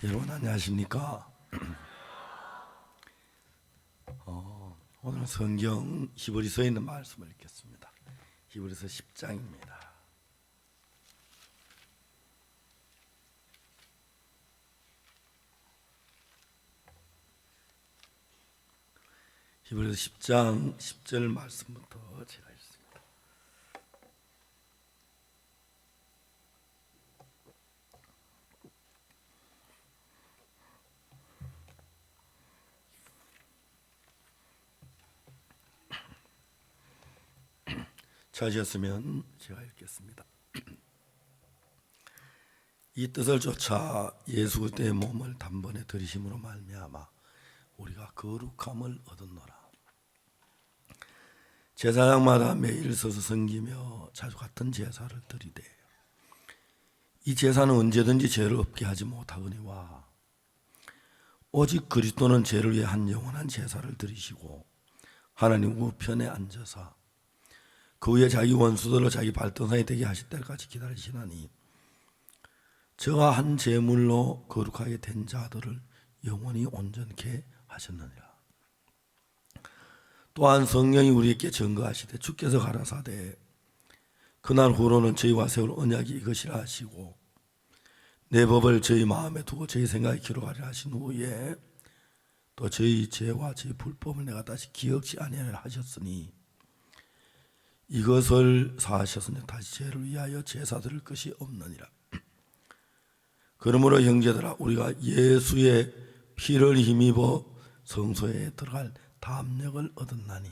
여러분 안녕하십니까? 오늘 성경 히브리서에 있는 말씀을 읽겠습니다. 히브리서 10장입니다. 히브리서 10장 10절 말씀부터 제가 읽습니다. 찾으셨으면 제가 읽겠습니다. 이 뜻을 쫓아 예수 그리스도의 몸을 단번에 들이심으로 말미암아 우리가 거룩함을 얻었노라. 제사장마다 매일 서서 섬기며 자주 같은 제사를 드리되 이 제사는 언제든지 죄를 없게 하지 못하거니와 오직 그리스도는 죄를 위해 한 영원한 제사를 드리시고 하나님 우편에 앉아서 그 위에 자기 원수들을 자기 발등상에 되게 하실 때까지 기다리시나니 저와 한 제물로 거룩하게 된 자들을 영원히 온전케 하셨느니라. 또한 성령이 우리에게 증거하시되 주께서 가라사대 그날 후로는 저희와 세울 언약이 이것이라 하시고 내 법을 저희 마음에 두고 저희 생각에 기록하리라 하신 후에 또 저희 죄와 저희 불법을 내가 다시 기억지 아니하리라 하셨으니 이것을 사하셨으니 다시 죄를 위하여 제사 드릴 것이 없느니라. 그러므로 형제들아 우리가 예수의 피를 힘입어 성소에 들어갈 담력을 얻었나니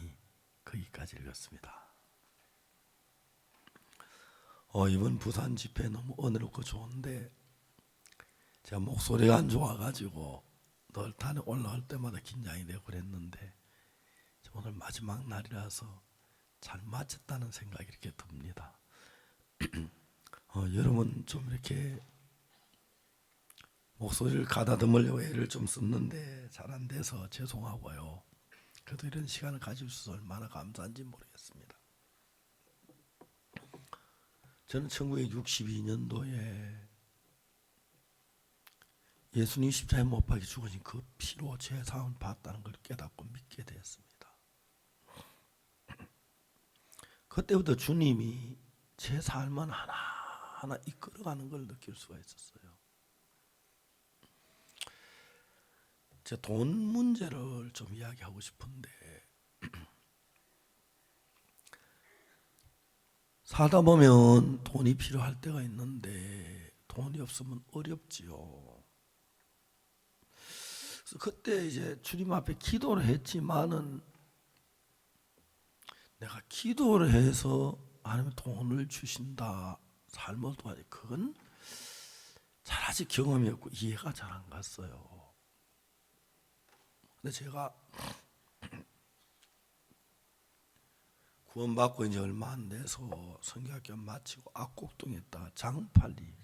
거기까지 읽었습니다. 이번 부산 집회 너무 은혜롭고 좋은데 제가 목소리가 안 좋아가지고 늘 단에 올라올 때마다 긴장이 되고 그랬는데 오늘 마지막 날이라서 잘 마쳤다는 생각이 이렇게 듭니다. 여러분 좀 이렇게 목소리를 가다듬으려고 애를 좀 썼는데 잘 안 돼서 죄송하고요. 그래도 이런 시간을 가질 수 있어서 얼마나 감사한지 모르겠습니다. 저는 1962년도에 예수님 십자가에 못 박혀 죽으신 그 피로 제 사함을 받았다는 걸 깨닫고 믿게 되었습니다. 그때부터 주님이 제 삶은 하나하나 이끌어가는 걸 느낄 수가 있었어요. 제 돈 문제를 좀 이야기하고 싶은데 살다 보면 돈이 필요할 때가 있는데 돈이 없으면 어렵지요. 그래서 그때 이제 주님 앞에 기도를 했지만은 내가 기도를 해서 하나님 돈을 주신다, 삶을 도와줘. 그건 잘 아직 경험이 없고 이해가 잘 안 갔어요. 근데 제가 구원받고 이제 얼마 안 돼서 성경학교 마치고 압곡동에 있다가 장팔리,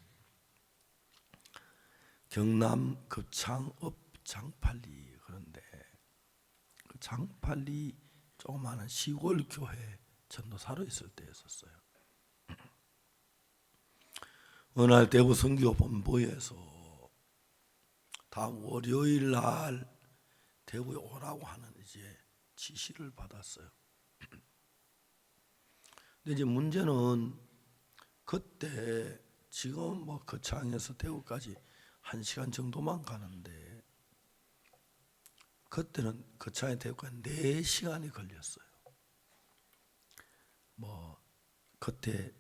경남 급창읍 장팔리, 그런데 그 장팔리 조그마한 시골 교회 전도사로 있을 때였었어요. 어느 날 대구 선교 본부에서 다음 월요일 날 대구에 오라고 하는 이제 지시를 받았어요. 근데 이제 문제는 그때 지금 뭐 거창에서 대구까지 1시간 정도만 가는데 그때는 거창에 대구까지 4시간이 걸렸어요. 뭐 그때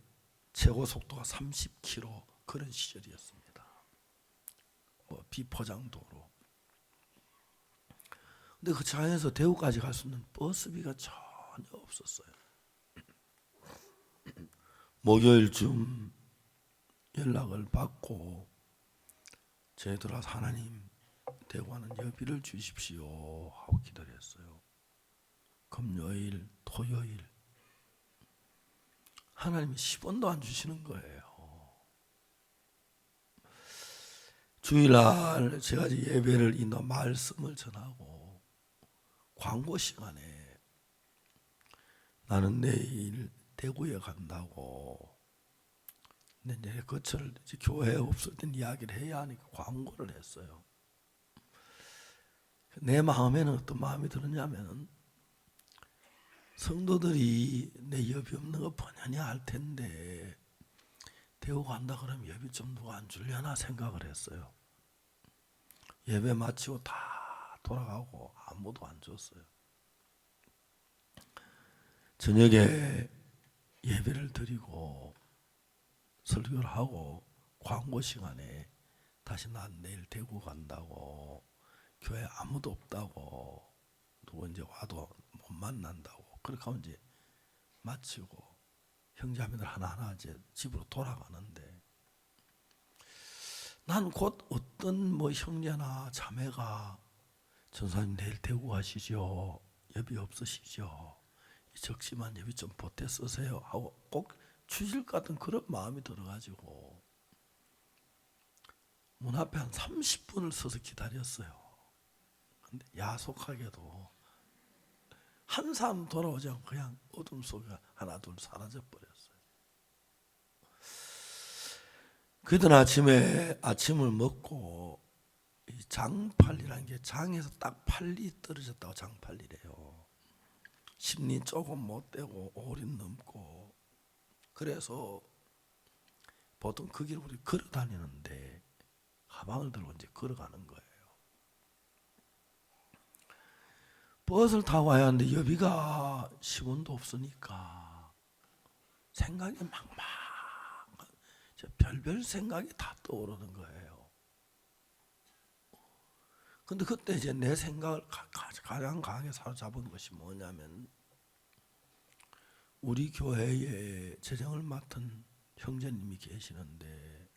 최고 속도가 30km 그런 시절이었습니다. 뭐 비포장도로. 근데 그 차에서 대구까지 갈 수 있는 버스비가 전혀 없었어요. 목요일쯤 연락을 받고 저희들 와서 하나님 대구하는 여비를 주십시오 하고 기다렸어요. 금요일, 토요일 하나님이 10원도 안 주시는 거예요. 주일날 제가 이제 예배를 인도 말씀을 전하고 광고 시간에 나는 내일 대구에 간다고 근데 이제 그철 교회에 없었던 이야기를 해야 하니까 광고를 했어요. 내 마음에는 어떤 마음이 들었냐면 성도들이 내 여비 없는 거 뻔히 알 텐데 대구 간다 그러면 여비 좀 누가 안 주려나 생각을 했어요. 예배 마치고 다 돌아가고 아무도 안 줬어요. 저녁에 예배를 드리고 설교를 하고 광고 시간에 다시 난 내일 대구 간다고 교회 아무도 없다고 누구 이제 와도 못 만난다고 그렇게 하면 이제 마치고 형제자매들 하나하나 이제 집으로 돌아가는데 난 곧 어떤 뭐 형제나 자매가 전사님 내일 대구 가시죠? 여비 없으시죠? 이 적시만 여비 좀 보태 쓰세요 하고 꼭 주실 것 같은 그런 마음이 들어가지고 문 앞에 한 30분을 서서 기다렸어요. 근데 야속하게도 한 사람 돌아오지 않고 그냥 어둠 속에 하나 둘 사라져 버렸어요. 그던 아침에 아침을 먹고 이 장팔리라는 게 장에서 딱 팔리 떨어졌다고 장팔리래요. 심리 조금 못 되고 5리 넘고 그래서 보통 그 길을 우리 걸어 다니는데 가방을 들고 이제 걸어가는 거예요. 버스를 타고 와야 하는데 여비가 10원도 없으니까 생각이 별별 생각이 다 떠오르는 거예요. 근데 그때 이제 내 생각을 가장 강하게 사로잡은 것이 뭐냐면 우리 교회에 재정을 맡은 형제님이 계시는데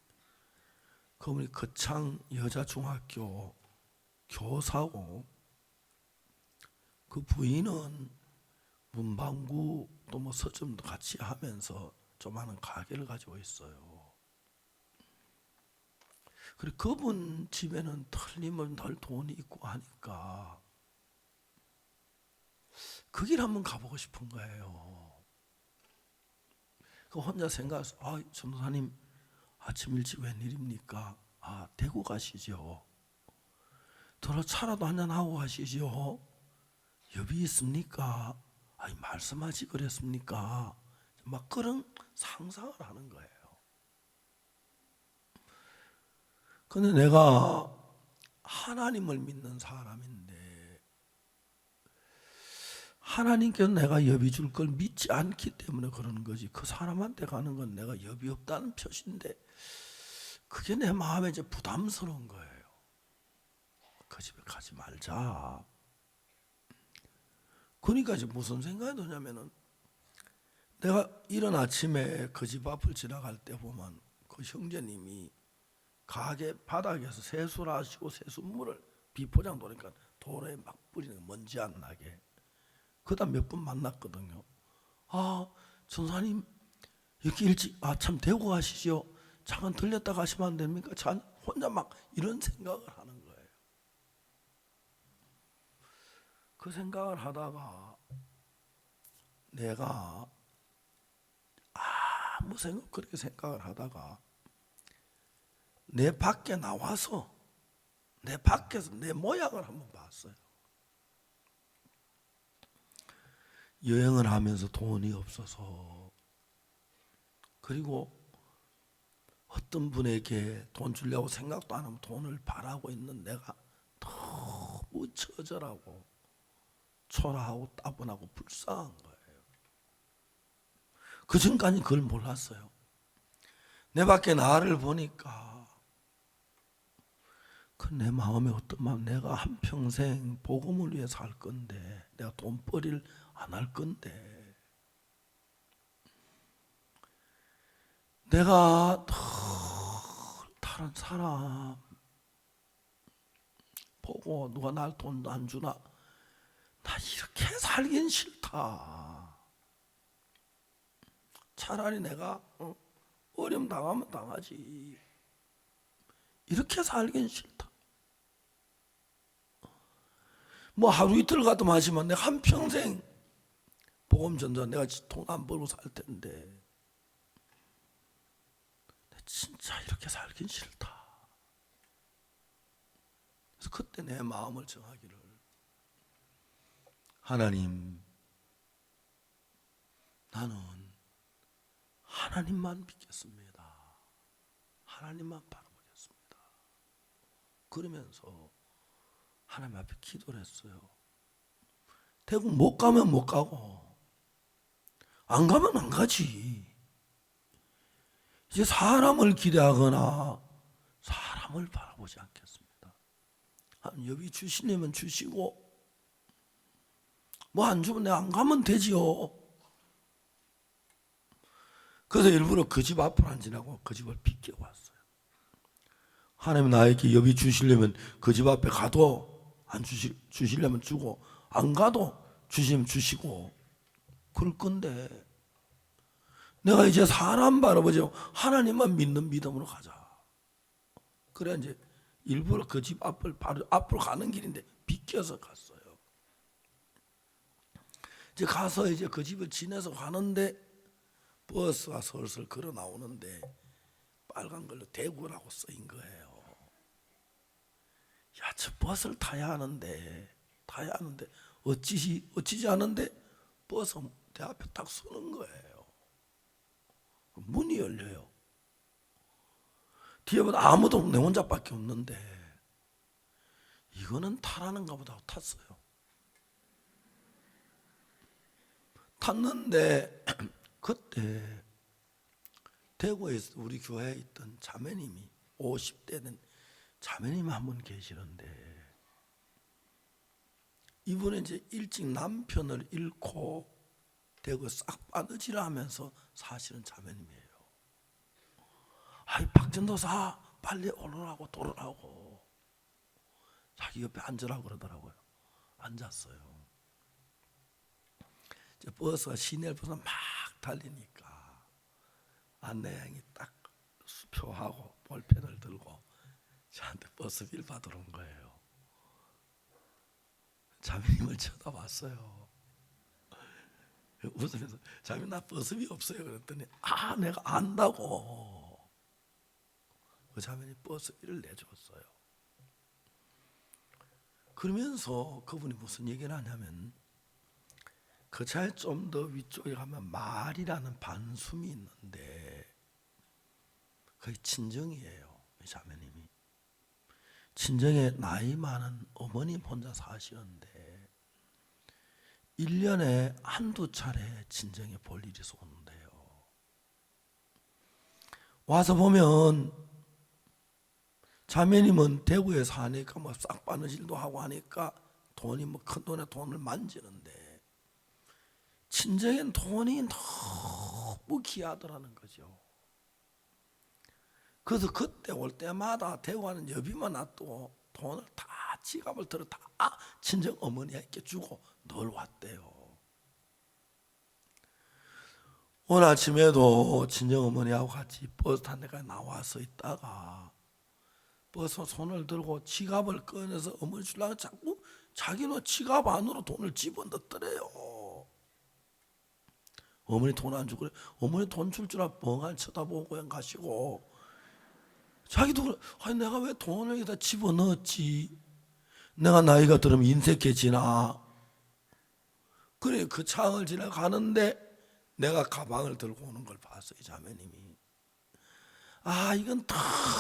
그분이 거창 여자중학교 교사고 그 부인은 문방구 또 뭐 서점도 같이 하면서 조그마한 가게를 가지고 있어요. 그리고 그분 집에는 틀림없이 돈이 있고 하니까 그 길 한번 가보고 싶은 거예요. 그 혼자 생각해서 전도사님 아침 일찍 웬일입니까? 대구 가시죠. 들어 차라도 한잔 하고 가시죠. 여비 있습니까? 말씀하지 그랬습니까? 막 그런 상상을 하는 거예요. 근데 내가 하나님을 믿는 사람인데 하나님께서 내가 여비 줄 걸 믿지 않기 때문에 그러는 거지. 그 사람한테 가는 건 내가 여비 없다는 표시인데 그게 내 마음에 이제 부담스러운 거예요. 그 집에 가지 말자. 그러니까 이제 무슨 생각이 드냐면은 내가 이른 아침에 그 집 앞을 지나갈 때 보면 그 형제님이 가게 바닥에서 세수를 하시고 세수물을 비포장 도니까 도로에 막 뿌리는 먼지 안 나게. 그다음 몇 분 만났거든요. 전사님 이렇게 일찍 참 대구 가시죠. 잠깐 들렸다 가시면 안 됩니까? 혼자 막 이런 생각을 하는 거예요. 그 생각을 하다가 내가 아무 생각 그렇게 생각을 하다가 내 밖에 나와서 내 밖에서 내 모양을 한번 봤어요. 여행을 하면서 돈이 없어서 그리고 어떤 분에게 돈 주려고 생각도 안 하면 돈을 바라고 있는 내가 너무 처절하고 초라하고 따분하고 불쌍한 거예요. 그 전까지 그걸 몰랐어요. 내 밖에 나를 보니까 그 내 마음에 어떤 마음, 내가 한평생 복음을 위해 살 건데 내가 돈벌이를 안 할 건데 내가 다른 사람 보고 누가 날 돈 안 주나 나 이렇게 살긴 싫다. 차라리 내가 어려움 당하면 당하지 이렇게 살긴 싫다. 뭐 하루 이틀 가도 마시면 내가 한평생 복음 전자 내가 돈 안 벌고 살 텐데 진짜 이렇게 살긴 싫다. 그래서 그때 내 마음을 정하기를, 하나님, 나는 하나님만 믿겠습니다. 하나님만 바라보겠습니다. 그러면서 하나님 앞에 기도를 했어요. 태국 못 가면 못 가고 안 가면 안 가지. 이제 사람을 기대하거나 사람을 바라보지 않겠습니다. 여비 주시려면 주시고 뭐 안 주면 내가 안 가면 되지요. 그래서 일부러 그 집 앞을 안 지나고 그 집을 비껴 왔어요. 하나님 나에게 여비 주시려면 그 집 앞에 가도 안 주시려면 주고 안 가도 주시면 주시고 그럴 건데 내가 이제 사람 바라보지 말고 하나님만 믿는 믿음으로 가자. 그래 이제 일부러 그 집 앞을 바로 앞으로 가는 길인데 비껴서 갔어요. 이제 가서 이제 그 집을 지나서 가는데 버스가 슬슬 걸어 나오는데 빨간 걸로 대구라고 쓰인 거예요. 야, 저 버스를 타야 하는데 어찌지 않은데 버스 내 앞에 딱 서는 거예요. 문이 열려요. 뒤에 보다 아무도 없고 내 혼자밖에 없는데 이거는 타라는가 보다 하고 탔어요. 탔는데 그때 대구에 우리 교회에 있던 자매님이 50대 된 자매님이 한 분 계시는데 이분은 이제 일찍 남편을 잃고 대구 싹 바느질을 하면서 사실은 자매님이에요. 아이 박전도사 빨리 오르라고 돌으라고 자기 옆에 앉으라고 그러더라고요. 앉았어요. 이제 버스가 시내를 버스 막 달리니까 안내양이 딱 수표하고 볼펜을 들고 저한테 버스비를 받으러 온 거예요. 자매님을 쳐다봤어요. 웃으면서 자매 나 버스비 없어요 그랬더니 내가 안다고. 그 자매님 버스비를 내줬어요. 그러면서 그분이 무슨 얘기를 하냐면 그 차에 좀 더 위쪽에 가면 말이라는 반숨이 있는데 그게 친정이에요. 이 자매님이 친정에 나이 많은 어머님 혼자 사시는데 1년에 한두 차례 친정에 볼 일이 오는데요. 와서 보면 자매님은 대구에 사니까 뭐 싹바느질도 하고 하니까 돈이 뭐 큰 돈에 돈을 만지는데 친정엔 돈이 너무 귀하더라는 거죠. 그래서 그때 올 때마다 대구 가는 여비만 놔두고 돈을 다 지갑을 들어 다 친정 어머니에게 주고 늘 왔대요. 오늘 아침에도 친정 어머니하고 같이 버스 탄 데까지 나와서 있다가 버스 손을 들고 지갑을 꺼내서 어머니 주려고 자꾸 자기는 지갑 안으로 돈을 집어넣더래요. 어머니 돈 안 주고 그래. 어머니 돈 줄 줄 알고 멍하니 쳐다보고 그냥 가시고 자기도 그래. 아니 내가 왜 돈을 여기다 집어넣었지. 내가 나이가 들으면 인색해지나. 그래 그 창을 지나가는데 내가 가방을 들고 오는 걸 봤어요. 이 자매님이. 이건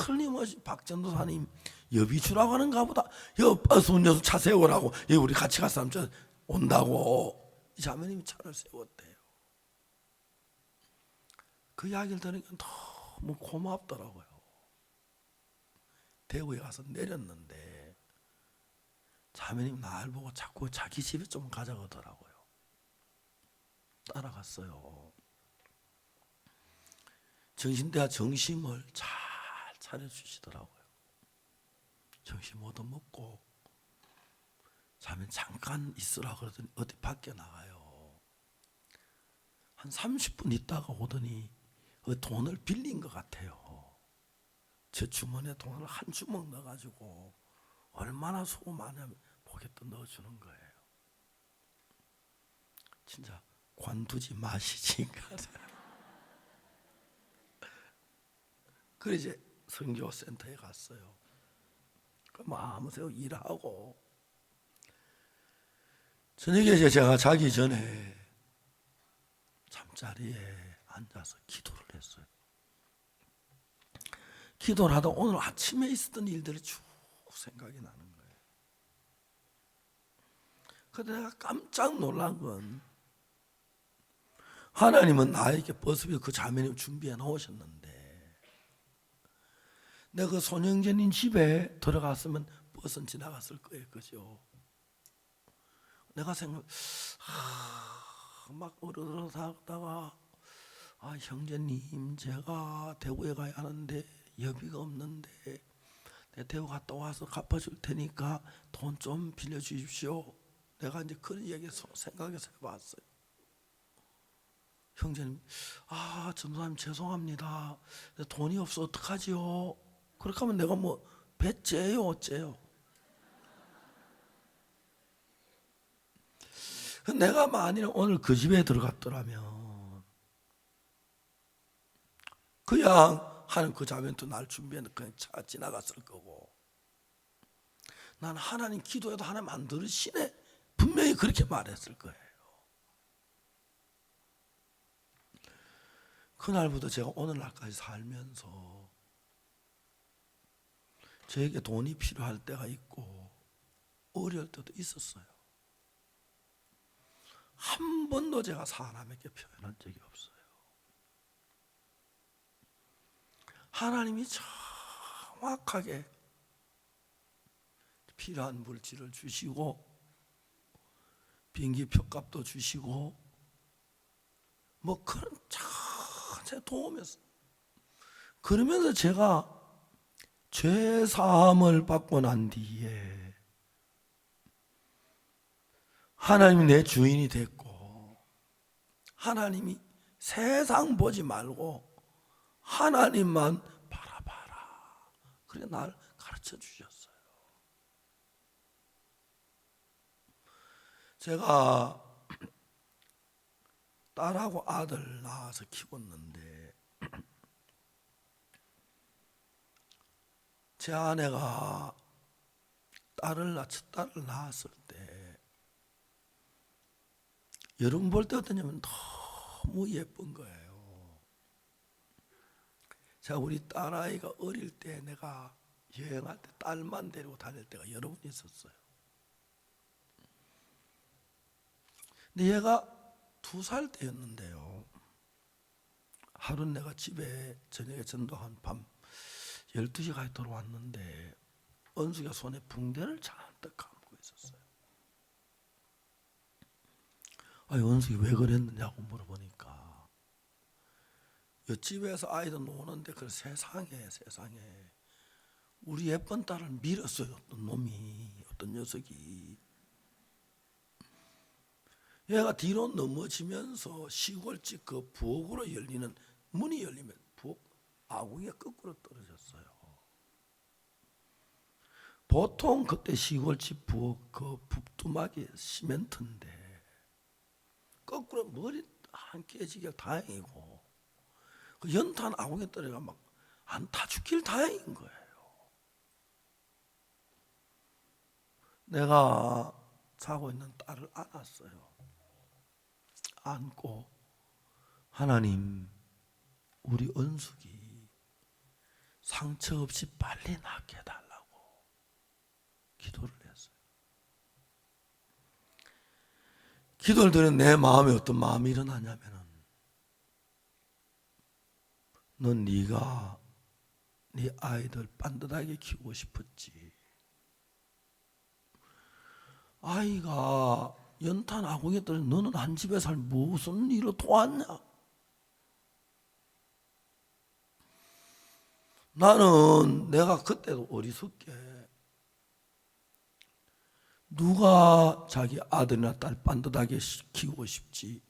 틀림없이 박전도사님 여비 주라고 하는가 보다. 여기 버스 운전수 차 세우라고 여기 우리 같이 갈 사람 온다고. 이 자매님이 차를 세웠대요. 그 이야기를 들으니까 너무 고맙더라고요. 대구에 가서 내렸는데 자매님 날 보고 자꾸 자기 집에 좀 가져가더라고요. 따라갔어요. 정신대와 정심을 잘 차려주시더라고요. 점심 얻어먹고 자매 잠깐 있으라 그러더니 어디 밖에 나가요. 한 30분 있다가 오더니 그 돈을 빌린 것 같아요. 제 주머니에 돈을 한 주먹 넣어가지고 얼마나 수고 많으면 포켓도 넣어주는 거예요. 진짜 관두지 마시지. 그래 이제 선교센터에 갔어요. 그럼 아무 생각 일하고 저녁에 이제 제가 자기 전에 잠자리에 앉아서 기도를 했어요. 기도를 하다 오늘 아침에 있었던 일들이 쭉 생각이 나는 거예요. 그런데 내가 깜짝 놀란 건 하나님은 나에게 버스비 그 자매님 준비해 놓으셨는데 내가 그 손영재님 집에 들어갔으면 버스는 지나갔을 거예요. 그죠? 내가 막 으르르다가 형제님 제가 대구에 가야 하는데 여비가 없는데 대구 갔다 와서 갚아줄 테니까 돈 좀 빌려주십시오. 내가 이제 그런 얘기 생각해서 해봤어요. 형제님 전도사님 죄송합니다. 돈이 없어 어떡하지요? 그렇게 하면 내가 뭐 배째요 어째요? 내가 만일 오늘 그 집에 들어갔더라면 그냥 하는 그 자매도 날 준비해서 그냥 차 지나갔을 거고 난 하나님 기도해도 하나님 안 들으시네 분명히 그렇게 말했을 거예요. 그날부터 제가 오늘날까지 살면서 저에게 돈이 필요할 때가 있고 어려울 때도 있었어요. 한 번도 제가 사람에게 표현한 적이 없어요. 하나님이 정확하게 필요한 물질을 주시고 비행기 표값도 주시고 뭐 그런 제 도움이었어. 그러면서 제가 죄 사함을 받고 난 뒤에 하나님이 내 주인이 됐고 하나님이 세상 보지 말고 하나님만 바라봐라. 그래 날 가르쳐 주셨어요. 제가 딸하고 아들 낳아서 키웠는데 제 아내가 딸을 낳았을 때 여러분 볼 때 어떠냐면 너무 예쁜 거예요. 제가 우리 딸아이가 어릴 때 내가 여행할 때 딸만 데리고 다닐 때가 여러 번 있었어요. 근데 얘가 2살 때였는데요. 하루는 내가 집에 저녁에 전도한 밤 12시까지 들어왔는데 은숙이가 손에 붕대를 잔뜩 감고 있었어요. 은숙이 왜 그랬느냐고 물어보니까 옆집에서 아이들 노는데 그 세상에 우리 예쁜 딸을 밀었어요. 어떤 녀석이. 얘가 뒤로 넘어지면서 시골집 그 부엌으로 열리는 문이 열리면 부엌 아궁이가 거꾸로 떨어졌어요. 보통 그때 시골집 부엌 그 붓두막이 시멘트인데 거꾸로 머리 안 깨지길 다행이고 그 연탄 아궁이에 떨어가 막 안 타 죽길 다행인 거예요. 내가 자고 있는 딸을 안았어요. 안고 하나님 우리 은숙이 상처 없이 빨리 낫게 해달라고 기도를 했어요. 기도를 드린 내 마음에 어떤 마음이 일어나냐면은 넌 네가 네 아이들 반듯하게 키우고 싶었지. 아이가 연탄 아궁이에 떨어져 너는 한 집에 살 무슨 일로 도왔냐? 나는 내가 그때도 어리석게 누가 자기 아들이나 딸 반듯하게 키우고 싶지?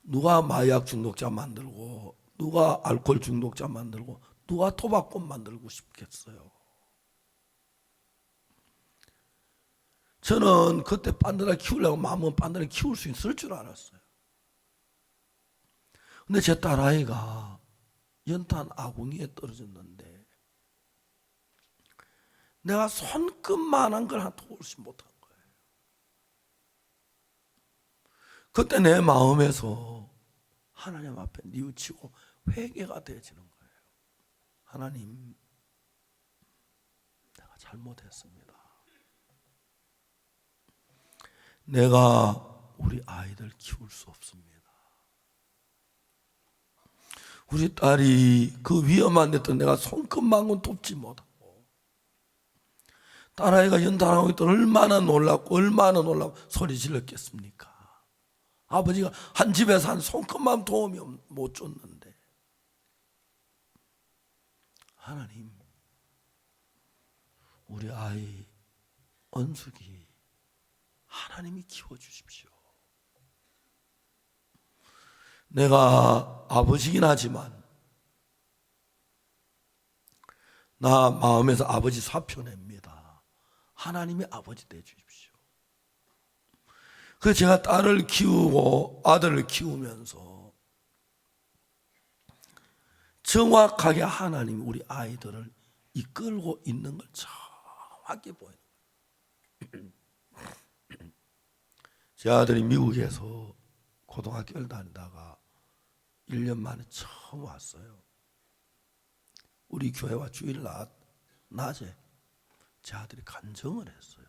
누가 마약 중독자 만들고 누가 알코올 중독자 만들고 누가 토박꾼 만들고 싶겠어요? 저는 그때 반듯하게 키우려고 마음은 반듯하게 키울 수 있을 줄 알았어요. 근데 제 딸아이가 연탄 아궁이에 떨어졌는데 내가 손끝만한 걸 한 도울씩 못한 거예요. 그때 내 마음에서 하나님 앞에 뉘우치고 회개가 되어지는 거예요. 하나님, 내가 잘못했습니다. 내가 우리 아이들 키울 수 없습니다. 우리 딸이 그 위험한 데도 내가 손끝만큼 돕지 못하고, 딸아이가 연탄하고 있던 얼마나 놀랍고 소리 질렀겠습니까? 아버지가 한 집에서 한 손끝만 도움이 못 줬는데, 하나님, 우리 아이 언숙이 하나님이 키워주십시오. 내가 아버지긴 하지만 나 마음에서 아버지 사표 냅니다. 하나님이 아버지 돼 주십시오. 그래서 제가 딸을 키우고 아들을 키우면서 정확하게 하나님이 우리 아이들을 이끌고 있는 걸 정확히 보여요. 제 아들이 미국에서 고등학교를 다니다가 1년 만에 처음 왔어요. 우리 교회와 주일 낮에 제 아들이 간증을 했어요.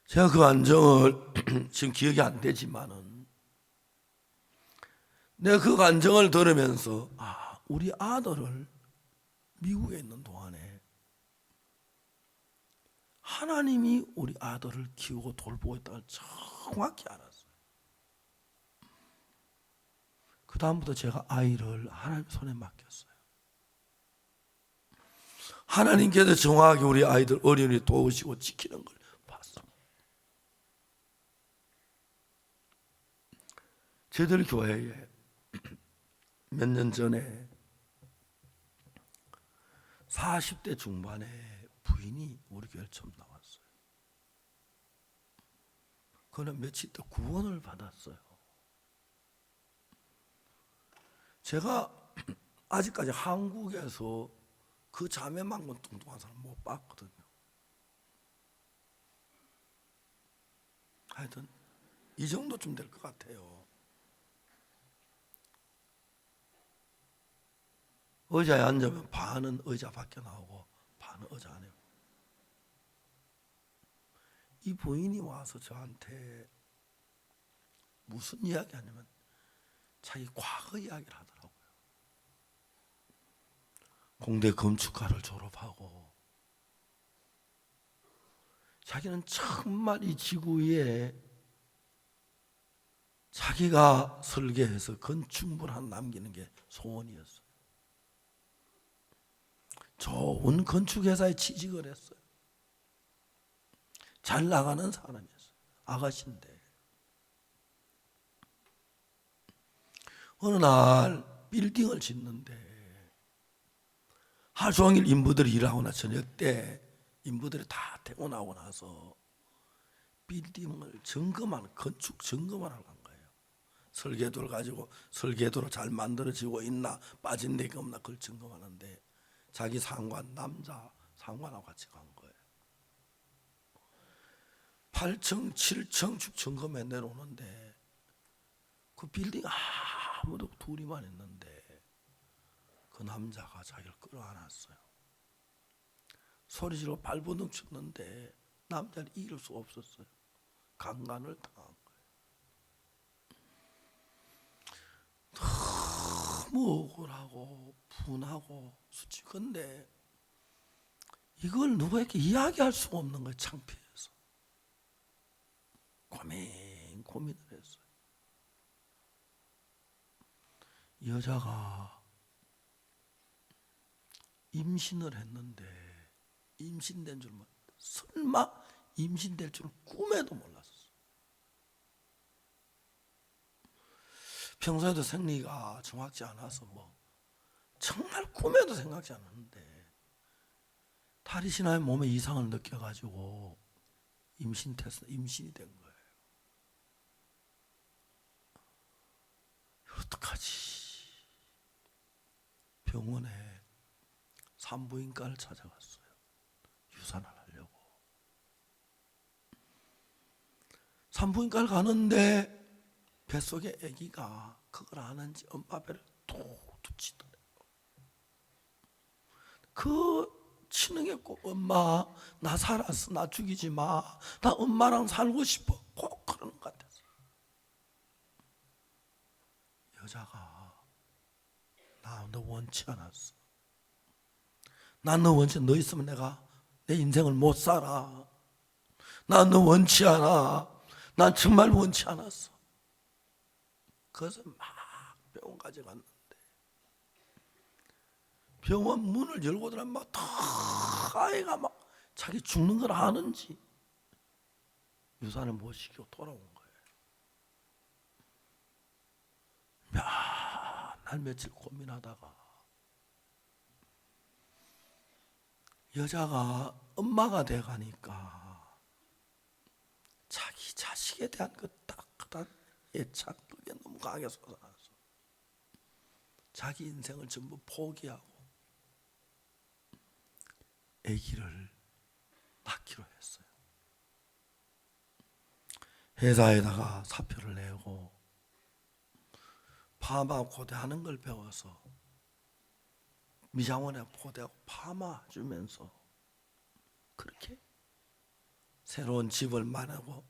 제가 그 간증을 지금 기억이 안 되지만은 내가 그 간증을 들으면서 우리 아들을 미국에 있는 동안에 하나님이 우리 아들을 키우고 돌보고 있다는 걸 정확히 알았어요. 그 다음부터 제가 아이를 하나님 손에 맡겼어요. 하나님께서 정확하게 우리 아이들 어린이 도우시고 지키는 걸 봤어요. 저희들 교회에 몇 년 전에 40대 중반에 부인이 우리 교회에 처음 나왔어요. 그는 며칠 있다 구원을 받았어요. 제가 아직까지 한국에서 그 자매만큼 뚱뚱한 사람 못 봤거든요. 하여튼 이 정도쯤 될 것 같아요. 의자에 앉으면 반은 의자 밖에 나오고 반은 의자 안에. 이 부인이 와서 저한테 무슨 이야기 하냐면 자기 과거 이야기를 하더라고요. 공대 건축과를 졸업하고 자기는 정말 이 지구 위에 자기가 설계해서 건축물 하나 남기는 게 소원이었어요. 좋은 건축회사에 취직을 했어요. 잘 나가는 사람이었어요. 아가씨인데 어느 날 빌딩을 짓는데 하루 종일 인부들이 일하거나 저녁 때 인부들이 다 퇴근하고 나서 빌딩을 건축 점검을 하러 간 거예요. 설계도를 가지고 설계도로 잘 만들어지고 있나 빠진 데가 없나 그걸 점검하는데 자기 남자 상관하고 같이 간 거예요. 8층, 7층 쭉 점검해 내려오는데 그 빌딩 아무도 둘이만 있는데 그 남자가 자기를 끌어안았어요. 소리지르고 발버둥 쳤는데 남자를 이길 수 없었어요. 강간을 당한 거예요. 너무 억울하고 분하고 수치근데 이걸 누구에게 이야기할 수가 없는 거예요. 창피해서 고민을 했어요. 이 여자가 임신을 했는데 임신된 줄 설마 임신될 줄은 꿈에도 몰랐었어요. 평소에도 생리가 정확지 않아서 정말 꿈에도 생각지 않았는데 다리 신하의 몸에 이상을 느껴가지고 임신이 된 거예요. 어떡하지? 병원에 산부인과를 찾아갔어요. 유산을 하려고. 산부인과를 가는데 뱃속에 아기가 그걸 아는지 엄마 배를 툭툭 치더래요. 그 치는 게 꼭 엄마 나 살았어, 나 죽이지 마, 나 엄마랑 살고 싶어, 꼭 그러는 것 같았어. 여자가 나 너 원치 않았어. 난 너 원치, 너 있으면 내가 내 인생을 못 살아. 난 너 원치 않아. 난 정말 원치 않았어. 그래서 막 병원까지 갔는데 병원 문을 열고 들어가면 막 아이가 막 자기 죽는 걸 아는지 유산을 못 시키고 돌아온 거예요. 날 며칠 고민하다가 여자가 엄마가 돼가니까 자기 자식에 대한 그 따뜻한 애착, 그게 너무 강하게 솟아나서 자기 인생을 전부 포기하고 아기를 낳기로 했어요. 회사에다가 사표를 내고 파마 고대하는 걸 배워서 미장원에 고대하고 파마 주면서 그렇게 새로운 집을 마련하고,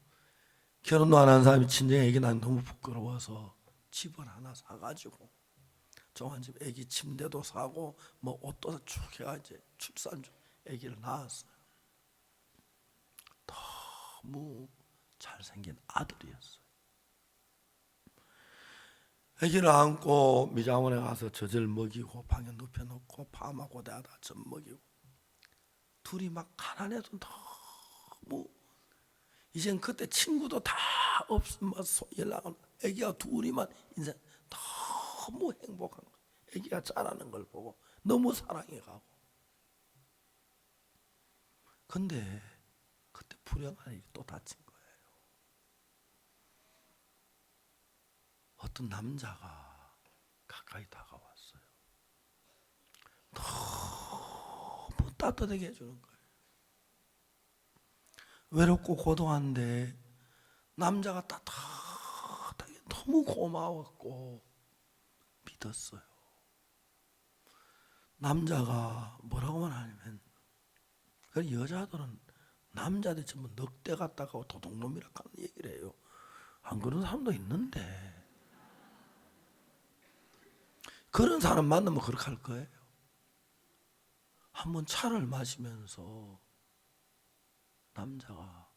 결혼도 안 한 사람이 친정 애기 낳으면 너무 부끄러워서 집을 하나 사가지고 종한집 애기 침대도 사고 뭐 옷도 쭉 해가 이제 출산 중 애기를 낳았어요. 너무 잘생긴 아들이었어요. 애기를 안고 미장원에 가서 젖을 먹이고 방에 눕혀놓고 파마 고대하다 젖 먹이고, 둘이 막 가난해도 너무, 이젠 그때 친구도 다 없으면 연락은, 애기가 둘이만 인생 너무 행복한 거예요. 애기가 자라는 걸 보고 너무 사랑해가고. 근데 그때 불행한 일이 또 닥친 거예요. 어떤 남자가 가까이 다가왔어요. 너무 따뜻하게 해주는 거예요. 외롭고 고독한데 남자가 따뜻하게 너무 고마웠고 믿었어요. 남자가 뭐라고 말하냐면, 그 여자들은 남자들 전부 늑대 같다고 도둑놈이라고 하는 얘기를 해요. 안 그런 사람도 있는데 그런 사람 만나면 그렇게 할 거예요. 한번 차를 마시면서 남자가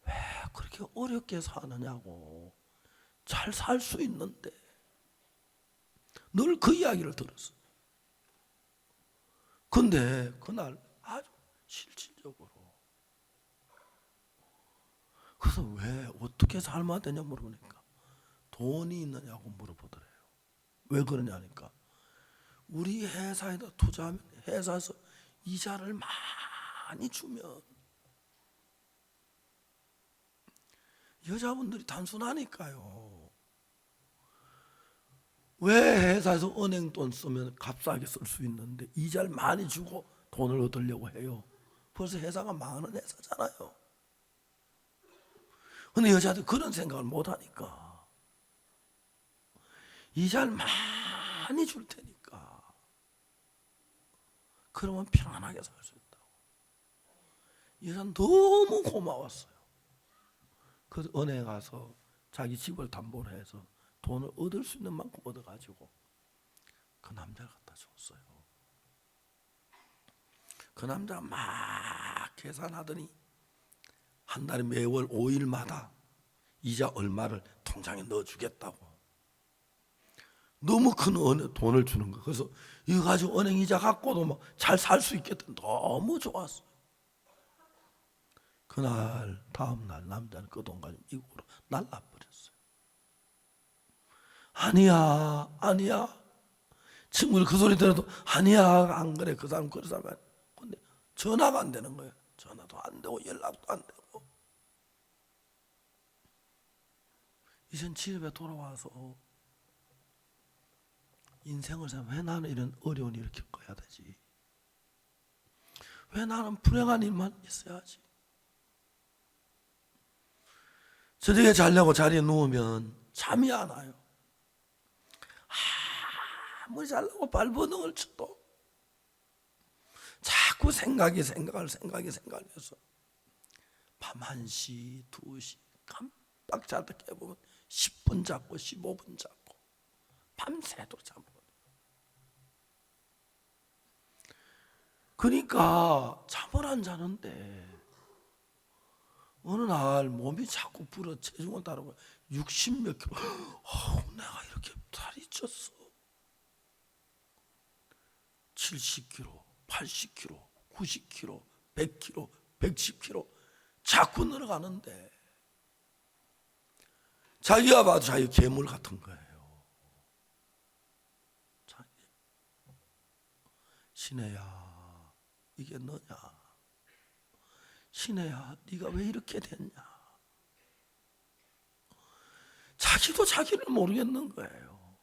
왜 그렇게 어렵게 사느냐고, 잘 살 수 있는데, 늘 그 이야기를 들었어요. 근데 그날 아주 실질적으로, 그래서 왜 어떻게 살면 되냐 물어보니까 돈이 있느냐고 물어보더래요. 왜 그러냐니까, 우리 회사에다 투자하면 회사에서 이자를 많이 주면, 여자분들이 단순하니까요. 왜 회사에서 은행 돈 쓰면 값싸게 쓸 수 있는데 이자를 많이 주고 돈을 얻으려고 해요? 벌써 회사가 망하는 회사잖아요. 근데 여자들 그런 생각을 못 하니까, 이자를 많이 줄 테니까 그러면 편안하게 살 수 있다고. 여자는 너무 고마웠어요. 그 은행에 가서 자기 집을 담보로 해서 돈을 얻을 수 있는 만큼 얻어가지고 그 남자를 갖다 줬어요. 그 남자가 막 계산하더니 한 달에 매월 5일마다 이자 얼마를 통장에 넣어주겠다고 너무 큰 돈을 주는 거예요. 그래서 이거 가지고 은행 이자 갖고도 뭐 잘 살 수 있겠다. 너무 좋았어요. 그날 다음날 남자는 그 돈 가지고 미국으로 날라버렸어요. 아니야. 친구들 그 소리 들어도 아니야, 안 그래. 그 사람 그런 사람. 근데 전화가 안 되는 거예요. 전화도 안 되고 연락도 안 되고. 이젠 집에 돌아와서 인생을 살면 왜 나는 이런 어려운 일을 겪어야 되지? 왜 나는 불행한 일만 있어야지? 저녁에 자려고 자리에 누우면 잠이 안 와요. 아무리 자려고 발버둥을 쳐도 자꾸 생각을 해서 밤 1시, 2시 깜빡 자다 깨보면 10분 자고 15분 자고 밤새도록 잠을. 그러니까 잠을 안 자는데 어느 날 몸이 자꾸 불어 체중을 따르고 60몇 킬로. 내가 이렇게 살이 쪘어. 70kg, 80kg, 90kg, 100kg, 110kg 자꾸 늘어가는데 자기가 봐도 자기 괴물 같은 거예요. 신혜야, 이게 너냐? 신혜야, 네가 왜 이렇게 됐냐? 자기도 자기를 모르겠는 거예요.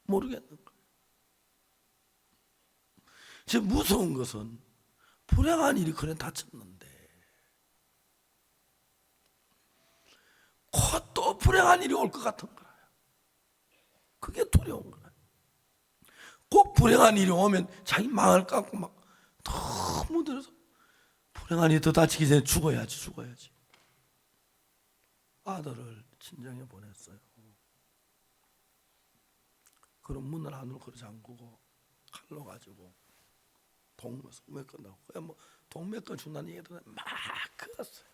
모르겠는 거예요. 지금 무서운 것은 불행한 일이 그래 다쳤는데 곧 또 불행한 일이 올 것 같은 거예요. 그게 두려운 거예요. 꼭 불행한 일이 오면 자기 망할 것 같고 막 너무 들어서 불행한 일이 더 다치기 전에 죽어야지. 아들을 친정에 보냈어요. 그럼 문을 안으로 걸어 잠그고 칼로 가지고 동맥 건다고 뭐 동맥 준다는 얘기들 막 그었어요.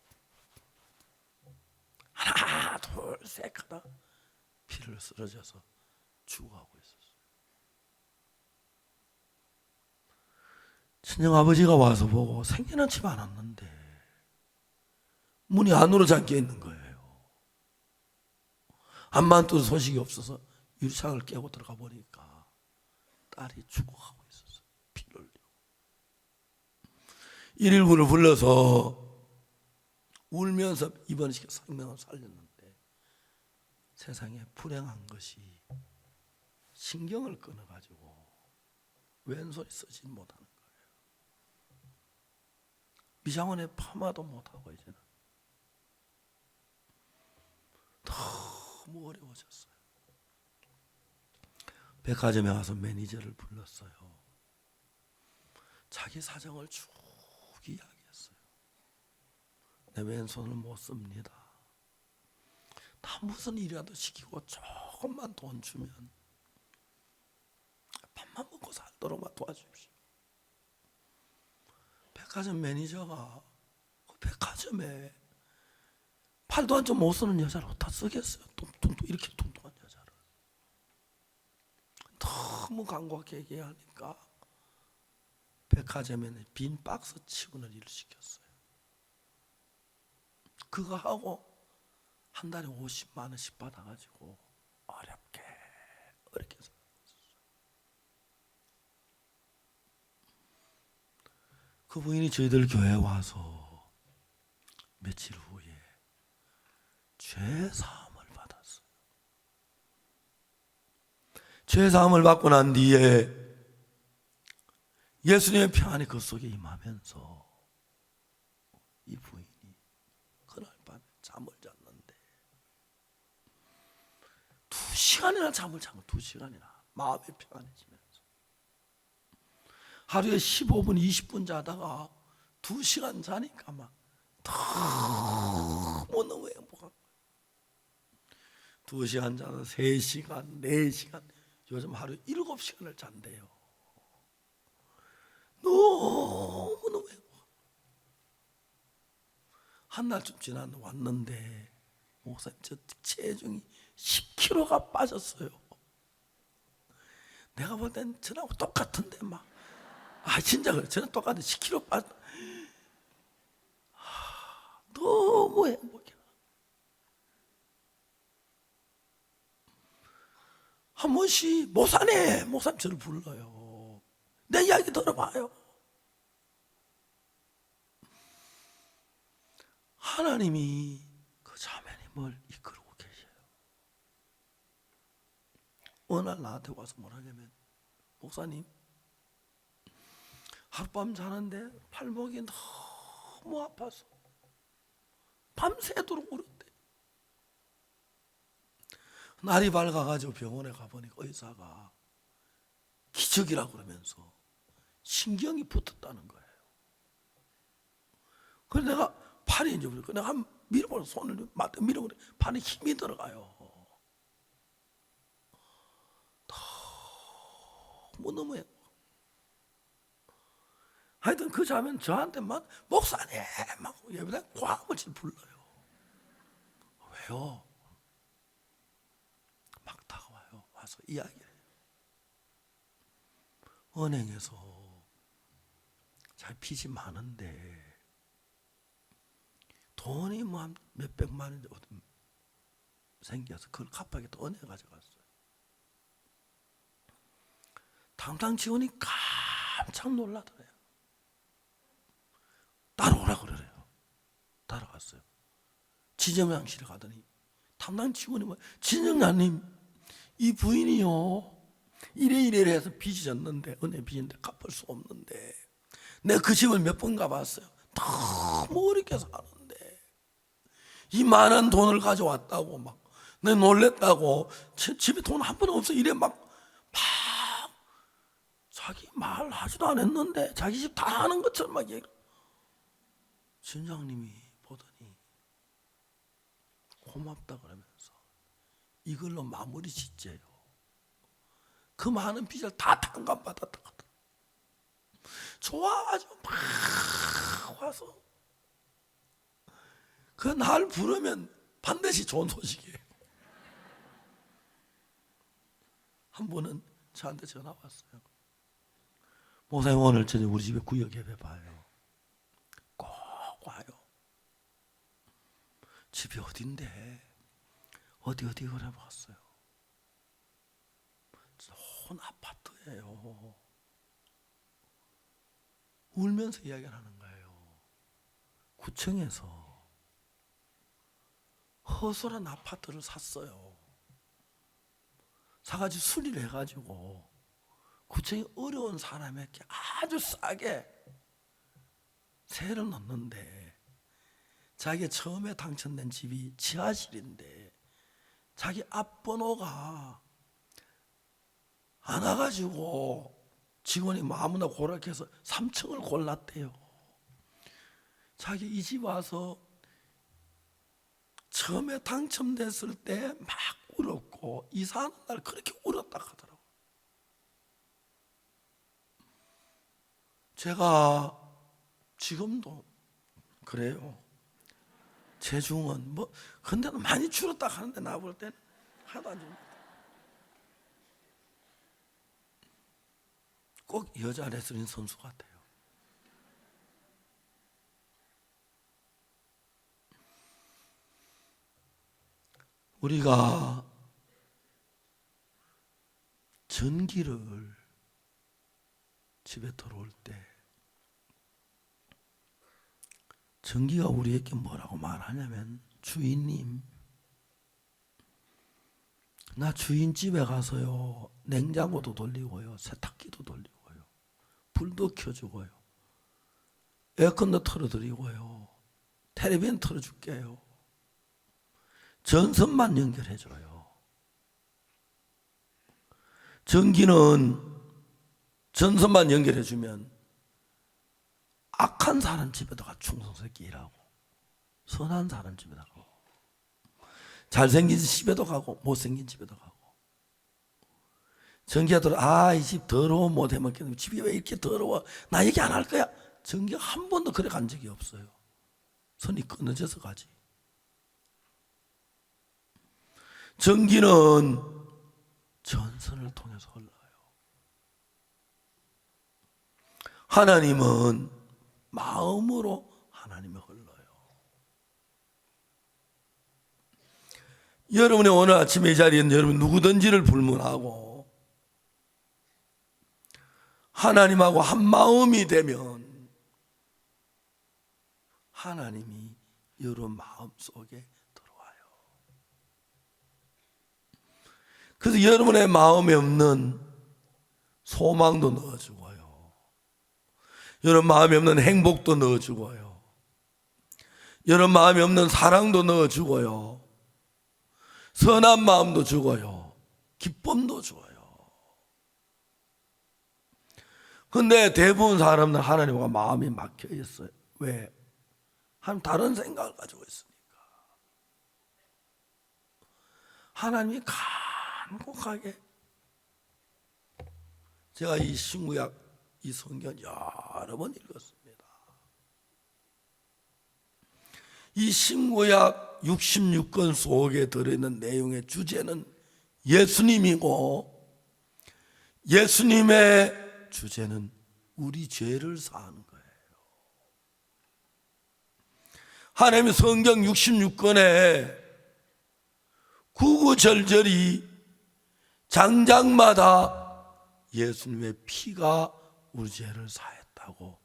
하나 둘 셋 하다 피를 쓰러져서 죽어가고 있었어요. 친정아버지가 와서 보고 생겨나지 않았는데 문이 안으로 잠겨 있는 거예요. 안만 또 소식이 없어서 유리창을 깨고 들어가 보니까 딸이 죽어가고 있었어요. 피를 흘리고. 119를 불러서 울면서 입원시켜 생명을 살렸는데 세상에 불행한 것이 신경을 끊어가지고 왼손이 쓰지 못하는 거예요. 미장원에 파마도 못하고 이제는 너무 어려워졌어요. 백화점에 와서 매니저를 불렀어요. 자기 사정을 쭉 이야기했어요. 내 왼손을 못 씁니다. 나 무슨 일이라도 시키고 조금만 돈 주면 밥만 먹고 살도록만 도와주십시오. 백화점 매니저가 그 백화점에 팔도 한쪽 못 쓰는 여자를 어디다 쓰겠어요? 이렇게 뚱뚱한 여자를. 너무 간곡하게 얘기하니까 백화점에는 빈 박스 치우는 일을 시켰어요. 그거 하고 한 달에 50만 원씩 받아가지고 어렵게 살았어요. 그 부인이 저희들 교회에 와서 며칠 후에 죄사함을 받았어요. 죄사함을 받고 난 뒤에 예수님의 평안이 그 속에 임하면서 이 부인이 그날 밤에 잠을 잤는데 2시간이나 잠을 자고 2시간이나 마음이 평안해지면서 하루에 15분 20분 자다가 2시간 자니까 막 너무 행복한 거예요. 2시간 자다 3시간 4시간 요즘 하루에 7시간을 잔대요. 너무너무 행복한 거예요. 한 달쯤 지났는데 왔는데 목사님 저 체중이 10kg가 빠졌어요. 내가 볼 땐 저하고 똑같은데 막 진짜 그래. 저는 똑같은 10kg 빠졌. 너무 행복해. 한 번씩 목사님 저를 불러요. 내 이야기 들어봐요. 하나님이 그 자매님을 이끌고 계셔요. 어느 날 나한테 와서 뭐라 하냐면, 목사님, 하룻밤 자는데 팔목이 너무 아파서 밤새도록 울었대. 날이 밝아가지고 병원에 가보니까 의사가 기적이라고 그러면서 신경이 붙었다는 거예요. 그래서 내가 팔이 이제 내가 한 밀어보는 손을 밀어보니 팔에 힘이 들어가요. 너무 하여튼 그 자면 저한테 막 목사님 막 예배당 과음을 불러요. 왜요? 막 다가와요. 와서 이야기를 해요. 은행에서 잘 빚이 많은데 돈이 뭐 한 몇백만 원 생겨서 그걸 갚아야겠다. 은행에 가져갔어요. 담당 직원이 깜짝 놀라더래요. 따라오라 그러래요. 따라갔어요. 지점장실에 가더니 담당 직원이 뭐, 지점장님, 이 부인이요 이래 해서 빚이 졌는데, 은행 빚인데 갚을 수 없는데 내가 그 집을 몇 번 가봤어요. 너무 어렵게 사는데 이 많은 돈을 가져왔다고 막 내가 놀랬다고, 집에 돈 한 번 없어 이래 막 자기 말 하지도 않았는데 자기 집 다 아는 것처럼 막 얘기. 지점장님이 보더니 고맙다 그러면서 이걸로 마무리 짓재요. 그 많은 빚을 다 탕감받았다. 좋아가지고 막 와서 그 날 부르면 반드시 좋은 소식이에요. 한 분은 저한테 전화 왔어요. 목사님, 오늘 저녁 우리 집에 구역 예배 봐요. 꼭 와요. 집이 어딘데? 어디 그래 봤어요. 좋은 아파트예요. 울면서 이야기를 하는 거예요. 구청에서 허술한 아파트를 샀어요. 사가지고 수리를 해가지고 구청이 어려운 사람에게 아주 싸게 세를 넣는데, 자기 처음에 당첨된 집이 지하실인데 자기 앞번호가 안 와가지고 직원이 아무나 고락해서 3층을 골랐대요. 자기 이 집 와서 처음에 당첨됐을 때 막 울었고 이사하는 날 그렇게 울었다 하더라고요. 제가 지금도 그래요. 체중은 뭐 근데도 많이 줄었다 하는데 나 볼 때는 하나도 안 줄었다. 꼭 여자 레슬링 선수 같아요. 우리가 전기를 집에 들어올 때 전기가 우리에게 뭐라고 말하냐면, 주인님, 나 주인 집에 가서요 냉장고도 돌리고요 세탁기도 돌리고요 불도 켜주고요 에어컨도 틀어드리고요 텔레비전 틀어줄게요. 전선만 연결해줘요. 전기는 전선만 연결해주면 악한 사람 집에다가 충성스럽게 일하고 선한 사람 집에다 가고 잘생긴 집에도 가고 못생긴 집에도 가고. 전기가 들어, 이 집 더러워 못 해먹겠네. 집이 왜 이렇게 더러워, 나 얘기 안 할 거야. 전기가 한 번도 그래 간 적이 없어요. 선이 끊어져서 가지. 전기는 전선을 통해서 흘러요. 하나님은 마음으로 하나님을 흘러요. 여러분이 오늘 아침에 이 자리에는 여러분 누구든지를 불문하고 하나님하고 한 마음이 되면 하나님이 여러분 마음 속에 들어와요. 그래서 여러분의 마음에 없는 소망도 넣어주고요, 여러분 마음에 없는 행복도 넣어주고요, 여러분 마음에 없는 사랑도 넣어주고요, 선한 마음도 주고요, 기쁨도 줘요. 근데 대부분 사람들 하나님과 마음이 막혀 있어요. 왜? 하나님 다른 생각을 가지고 있으니까. 하나님이 간곡하게, 제가 이 신구약 이 성경 여러 번 읽었습니다. 이 신구약 66권 속에 들어있는 내용의 주제는 예수님이고, 예수님의 주제는 우리 죄를 사하는 거예요. 하나님의 성경 66권에 구구절절히 장장마다 예수님의 피가 우리 죄를 사했다고,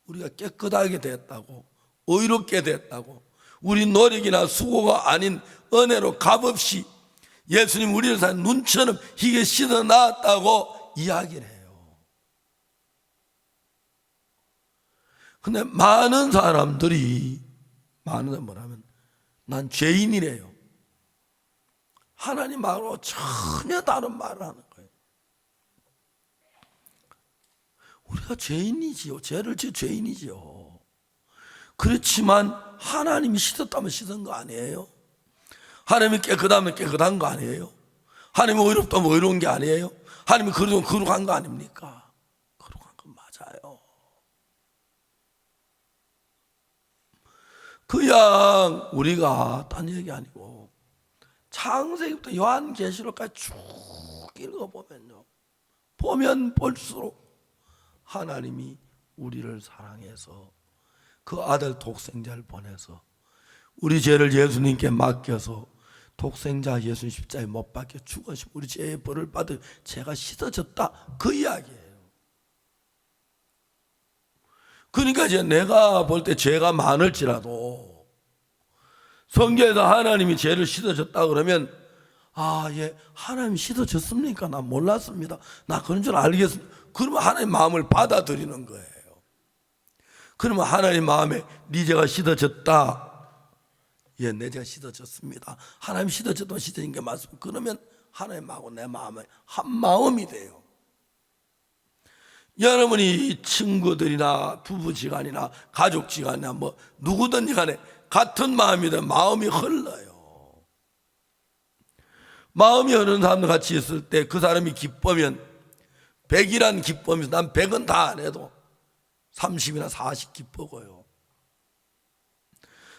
우리가 깨끗하게 됐다고, 의롭게 됐다고, 우리 노력이나 수고가 아닌 은혜로 값없이 예수님 우리를 산 눈처럼 희게 씻어 나왔다고 이야기를 해요. 근데 많은 사람들이 뭐라면 난 죄인이래요. 하나님 말하고 전혀 다른 말을 하는 거예요. 우리가 죄인이지요. 죄를 지어 죄인이지요. 그렇지만 하나님이 씻었다면 씻은 거 아니에요? 하나님이 깨끗하면 깨끗한 거 아니에요? 하나님이 의롭다면 의로운 게 아니에요? 하나님이 거룩하면 거룩한 거 아닙니까? 거룩한 건 맞아요. 그냥 우리가 딴 얘기 아니고 창세기부터 요한계시록까지 쭉 읽어보면요, 보면 볼수록 하나님이 우리를 사랑해서 그 아들 독생자를 보내서 우리 죄를 예수님께 맡겨서 독생자 예수님 십자가에 못 박혀 죽으시고 우리 죄의 벌을 받아 죄가 씻어졌다, 그 이야기예요. 그러니까 이제 내가 볼 때 죄가 많을지라도 성경에서 하나님이 죄를 씻어줬다 그러면, 아, 예, 하나님 씻어줬습니까? 나 몰랐습니다. 나 그런 줄 알겠습니다. 그러면 하나님 마음을 받아들이는 거예요. 그러면 하나님 마음에 네 죄가 씻어졌다, 예, 내 죄가 씻어졌습니다. 하나님 씻어줬다면 씻어진 게 맞습니다. 그러면 하나님하고 내 마음이 한 마음이 돼요. 여러분이 친구들이나 부부지간이나 가족지간이나 뭐 누구든지 간에 같은 마음이든 마음이 흘러요. 마음이 흐르는 사람들 같이 있을 때 그 사람이 기쁘면 100이란 기쁨이, 난 100은 다 안 해도 30이나 40 기쁘고요.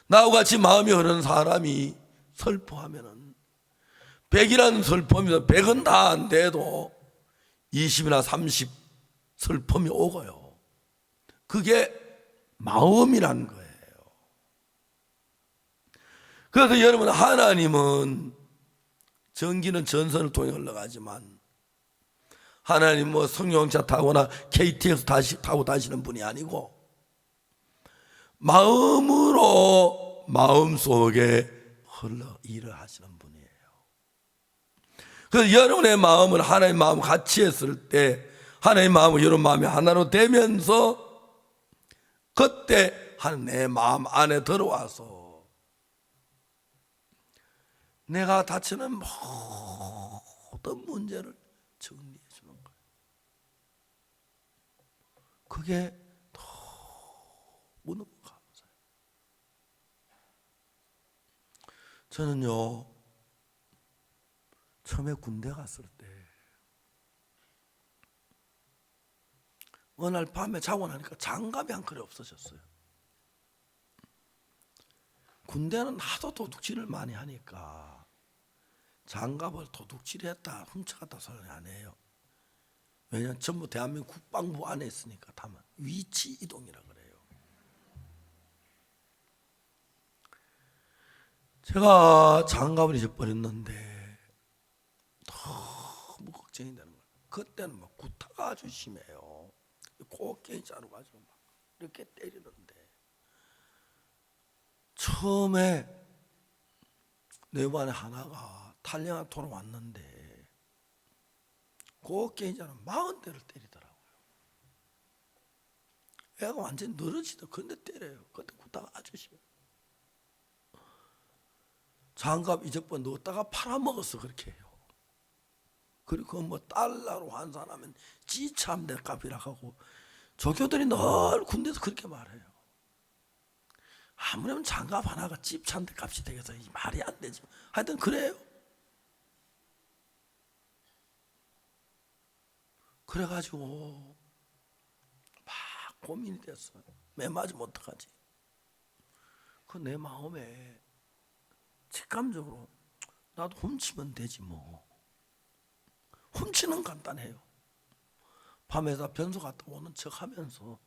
나하고 같이 마음이 흐르는 사람이 슬퍼하면은 100이라는 슬픔이면 100은 다 안 돼도 20이나 30 슬픔이 오고요. 그게 마음이라는 거예요. 그래서 여러분, 하나님은 전기는 전선을 통해 흘러가지만 하나님 뭐 승용차 타거나 KTX 타고 다니시는 분이 아니고 마음으로 마음속에 흘러 일을 하시는 분이에요. 그래서 여러분의 마음을 하나님의 마음 같이 했을 때 하나님의 마음은 여러분 마음이 하나로 되면서 그때 하나님 내 마음 안에 들어와서 내가 다치는 모든 문제를 정리해 주는 거예요. 그게 너무 감사해요. 저는요, 처음에 군대 갔을 때 어느 날 밤에 자고 나니까 장갑이 한 컬이 없어졌어요. 군대는 하도 도둑질을 많이 하니까 장갑을 도둑질했다 훔쳐갔다 소리 안 해요. 왜냐하면 전부 대한민국 국방부 안에 있으니까 다만 위치 이동이라 그래요. 제가 장갑을 잊어버렸는데 너무 걱정이 되는 거예요. 그때는 막 구타가 아주 심해요. 코끼리 자루가지고 막 이렇게 때리는데, 처음에 내 반에 하나가 탈레나토로 왔는데 곱게 이제는 40대를 때리더라고요. 애가 완전히 늘어지다. 근데 때려요. 그때 굽다가 아저씨 장갑 이적번 넣었다가 팔아먹어서 그렇게 해요. 그리고 뭐 달러로 환산하면 지참대 값이라 하고 조교들이 늘 군대에서 그렇게 말해요. 아무렴 장갑 하나가 집찬대 값이 되겠어. 이 말이 안 되지. 하여튼 그래요. 그래가지고 막 고민이 됐어요. 매 맞으면 어떡하지? 그 내 마음에 직감적으로 나도 훔치면 되지 뭐. 훔치는 간단해요. 밤에다 변소 갔다 오는 척하면서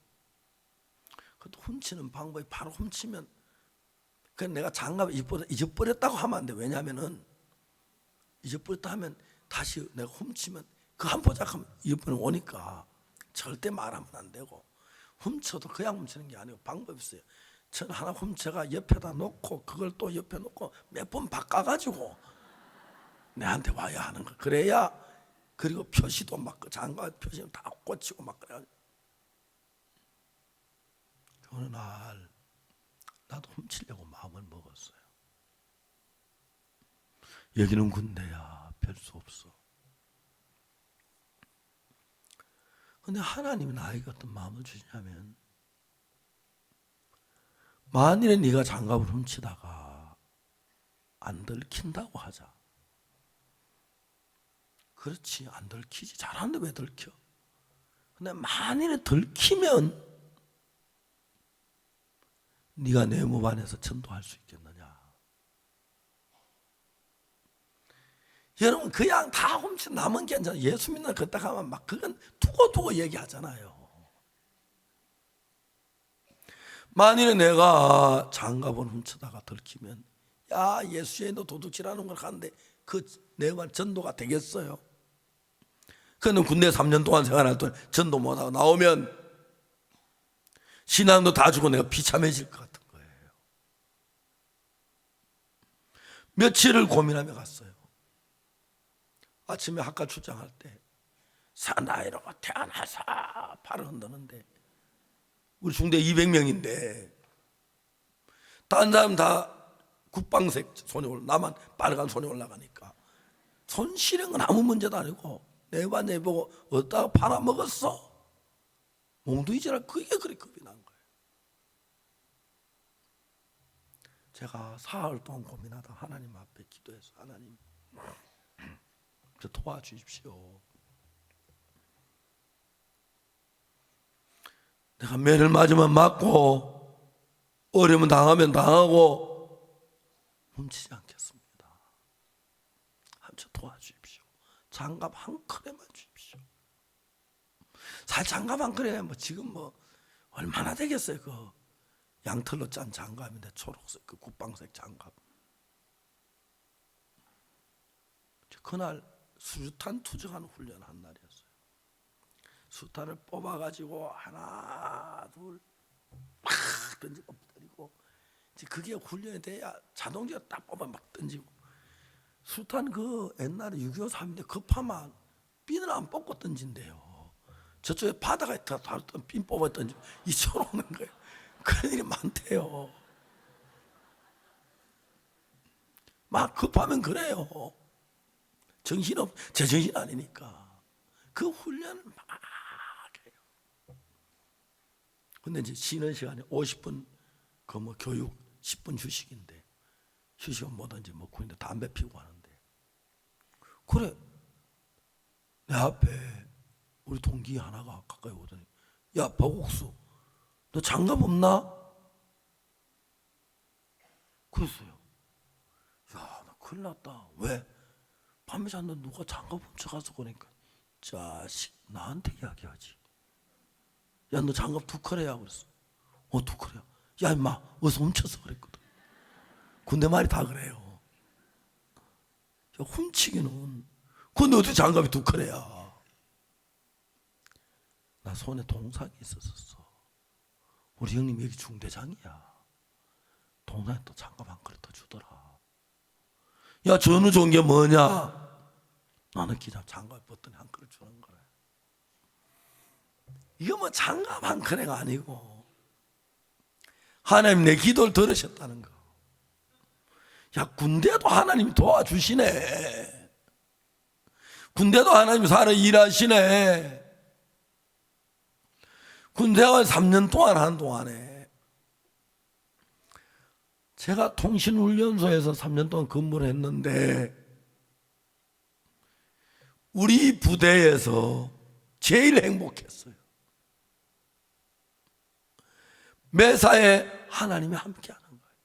그것도 훔치는 방법이 바로 훔치면 그냥 내가 장갑 잊어버렸다고 하면 안 돼. 왜냐하면은 잊어버렸다 하면 다시 내가 훔치면 그 한 포착하면 잊어버리면 오니까 절대 말하면 안 되고 훔쳐도 그냥 훔치는 게 아니고 방법이 있어요. 전 하나 훔쳐가 옆에다 놓고 그걸 또 옆에 놓고 몇 번 바꿔가지고 내한테 와야 하는 거. 그래야 그리고 표시도 막 장갑 표시는 다 꽂히고 막 그래. 어느 날 나도 훔치려고 마음을 먹었어요. 여기는 군대야. 별 수 없어. 근데 하나님이 나에게 어떤 마음을 주시냐면 만일에 네가 장갑을 훔치다가 안 들킨다고 하자. 그렇지, 안 들키지. 잘하는데 왜 들켜? 근데 만일에 들키면 네가 내 몸 안에서 전도할 수 있겠느냐? 여러분 그냥 다 훔쳐 남은 게 아니라 예수 믿는 걷다 가면 막 그건 두고 얘기하잖아요. 만일에 내가 장갑을 훔치다가 들키면 야 예수에 너 도둑질하는 걸 하는데 그 내 말 전도가 되겠어요? 그는 군대 3년 동안 생활할 동안 전도 못하고 나오면 신앙도 다 주고 내가 비참해질 것 같은 거예요. 며칠을 고민하며 갔어요. 아침에 학과 출장할 때 사나이로 태어나서 팔을 흔드는데 우리 중대 200명인데 다른 사람 다 국방색 손이 올라 나만 빨간 손이 올라가니까 손 시린 건 아무 문제도 아니고 내가 내보고 어디다가 팔아먹었어. 몽둥이질라 그게 그리 겁이 난 거예요. 제가 사흘 동안 고민하다 하나님 앞에 기도해서 하나님 저 도와주십시오. 내가 매를 맞으면 맞고 어려면 당하면 당하고 훔치지 않겠습니다. 저 도와주십시오. 장갑 한 컬에만 주십시오. 사실 장갑 한 컬에 뭐 지금 뭐 얼마나 되겠어요. 그 양털로 짠 장갑인데 초록색 그 국방색 장갑. 그날 수류탄 투정하는 훈련한 날이었어요. 수탄을 뽑아가지고 하나 둘 막 던지고 때리고 이제 그게 훈련이 돼야 자동차가 딱 뽑아 막 던지고 수탄 그 옛날에 6.25 3인데 급하면 핀을 안 뽑고 던진대요. 저쪽에 바다가 다른 핀 뽑아 던지고 이쪽으로 오는 거예요. 그런 일이 많대요. 막 급하면 그래요. 정신없, 제정신 아니니까. 그 훈련을 막 해요. 근데 이제 쉬는 시간에 50분 그 뭐 교육 10분 휴식인데 휴식은 뭐든지 먹고 있는데 담배 피우고 하는데 그래 내 앞에 우리 동기 하나가 가까이 오더니 야 박옥수 너 장갑 없나? 그랬어요. 야 나 큰일 났다. 왜? 밤에 잤는데 누가 장갑 훔쳐가서 그러니까 자식 나한테 이야기하지. 야 너 장갑 2컬이야 그랬어. 2컬이야. 야 임마 어디서 훔쳐서 그랬거든. 군대 말이 다 그래요. 야, 훔치기는 근데 어떻게 장갑이 2컬이야. 나 손에 동상이 있었어. 우리 형님 여기 중대장이야. 동상에 또 장갑 한 컬 더 주더라. 야 전우 좋은 게 뭐냐? 나는 그냥 장갑 벗더니 한 그릇 주는 거래. 이거 뭐 장갑 한 그릇가 아니고 하나님 내 기도를 들으셨다는 거. 야, 군대도 하나님이 도와주시네. 군대도 하나님이 살아 일하시네. 군대가 3년 동안 한 동안에 제가 통신훈련소에서 3년 동안 근무를 했는데 우리 부대에서 제일 행복했어요. 매사에 하나님이 함께하는 거예요.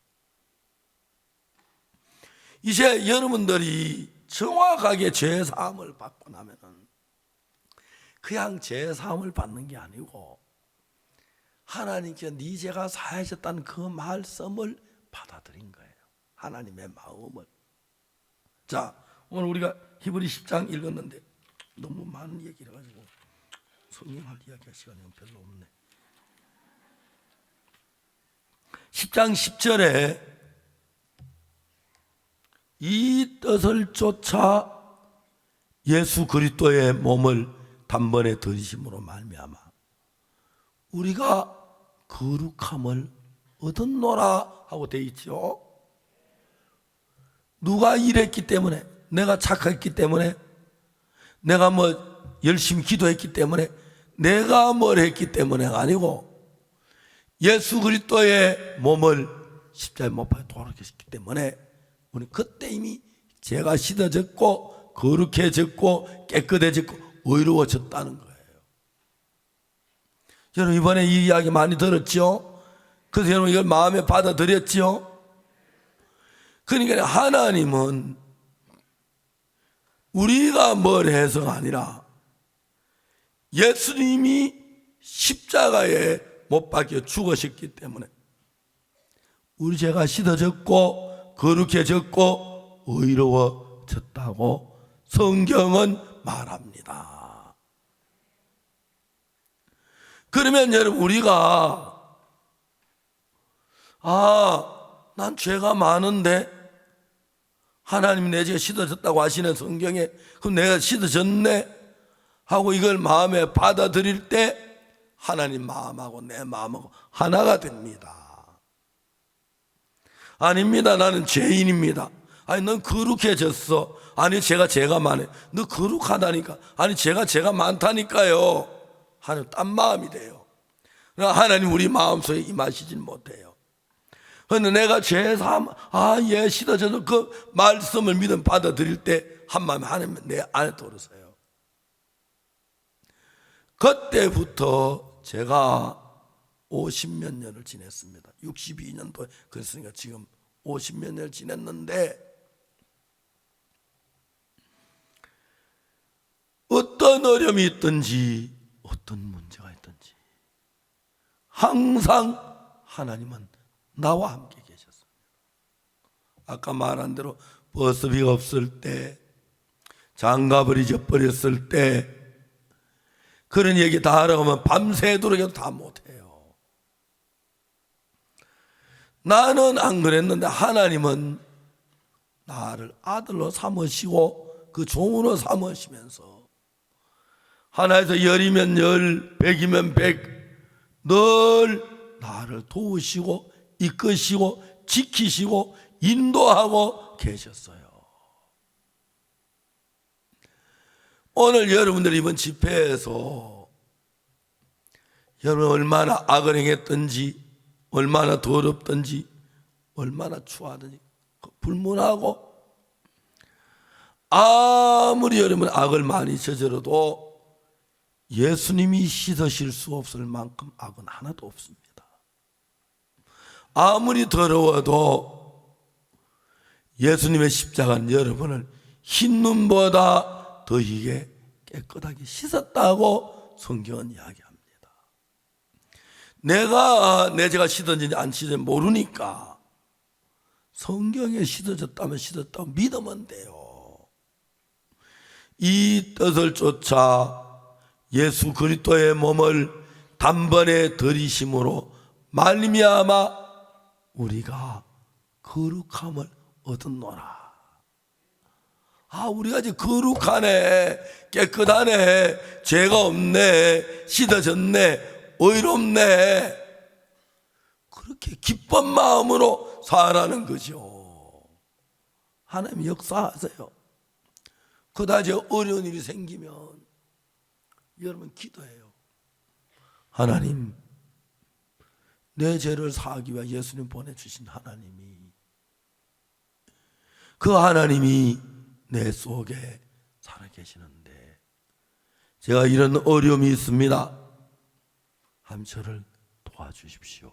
이제 여러분들이 정확하게 죄사함을 받고 나면은 그냥 죄사함을 받는 게 아니고 하나님께 네 죄가 사해졌다는 그 말씀을 받아들인 거예요. 하나님의 마음을. 자, 오늘 우리가 히브리 10장 읽었는데 너무 많은 얘기를 가지고 성경을 이야기할 시간이 별로 없네. 10장 10절에 이 뜻을 쫓아 예수 그리스도의 몸을 단번에 들이심으로 말미암아 우리가 거룩함을 얻었노라 하고 되어 있죠. 누가 이랬기 때문에, 내가 착했기 때문에, 내가 뭐 열심히 기도했기 때문에, 내가 뭘 했기 때문에가 아니고 예수 그리스도의 몸을 십자가에 못 박아 돌아가셨기 때문에 우리 그때 이미 죄가 씻어졌고 거룩해졌고 깨끗해졌고 의로워졌다는 거예요. 여러분 이번에 이 이야기 많이 들었죠? 그래서 여러분 이걸 마음에 받아들였죠? 그러니까 하나님은 우리가 뭘 해서가 아니라 예수님이 십자가에 못 박혀 죽으셨기 때문에 우리 죄가 씻어졌고 거룩해졌고 의로워졌다고 성경은 말합니다. 그러면 여러분 우리가 난 죄가 많은데 하나님 내 죄가 씻어졌다고 하시는 성경에 그럼 내가 씻어졌네 하고 이걸 마음에 받아들일 때 하나님 마음하고 내 마음하고 하나가 됩니다. 아닙니다. 나는 죄인입니다. 아니 넌 거룩해졌어. 아니 죄가 많아. 너 거룩하다니까. 아니 죄가 많다니까요. 하나님 딴 마음이 돼요. 하나님 우리 마음속에 임하시진 못해요. 그런데 내가 죄사함 예 씻어져서 그 말씀을 믿음 받아들일 때 한마음에 하나님 내 안에 들어서요. 그때부터 제가 50몇 년을 지냈습니다. 62년도에 그랬으니까 지금 50몇 년을 지냈는데 어떤 어려움이 있든지 어떤 문제가 있든지 항상 하나님은 나와 함께 계셨습니다. 아까 말한 대로 버스비가 없을 때 장갑을 잊어버렸을 때 그런 얘기 다 하라고 하면 밤새도록 해도 다 못해요. 나는 안 그랬는데 하나님은 나를 아들로 삼으시고 그 종으로 삼으시면서 하나에서 열이면 열, 백이면 백, 늘 나를 도우시고 이끄시고 지키시고 인도하고 계셨어요. 오늘 여러분들 이번 집회에서 여러분 얼마나 악을 행했든지 얼마나 더럽든지 얼마나 추하든지 불문하고 아무리 여러분 악을 많이 저질러도 예수님이 씻으실 수 없을 만큼 악은 하나도 없습니다. 아무리 더러워도 예수님의 십자가는 여러분을 흰 눈보다 더히게 깨끗하게 씻었다고 성경은 이야기합니다. 내가 내 죄가 씻어진지 안 씻어진지 모르니까 성경에 씻어졌다면 씻었다고 믿으면 돼요. 이 뜻을 쫓아 예수 그리스도의 몸을 단번에 들이심으로 말미암아 우리가 거룩함을 얻었노라. 우리가 이제 거룩하네, 깨끗하네, 죄가 없네, 씻어졌네, 의롭네, 그렇게 기쁜 마음으로 살아가는 거죠. 하나님 역사하세요. 그다지 어려운 일이 생기면 여러분 기도해요. 하나님, 내 죄를 사하기 위해 예수님 보내주신 하나님이, 그 하나님이 내 속에 살아계시는데 제가 이런 어려움이 있습니다. 하나님 저를 도와주십시오.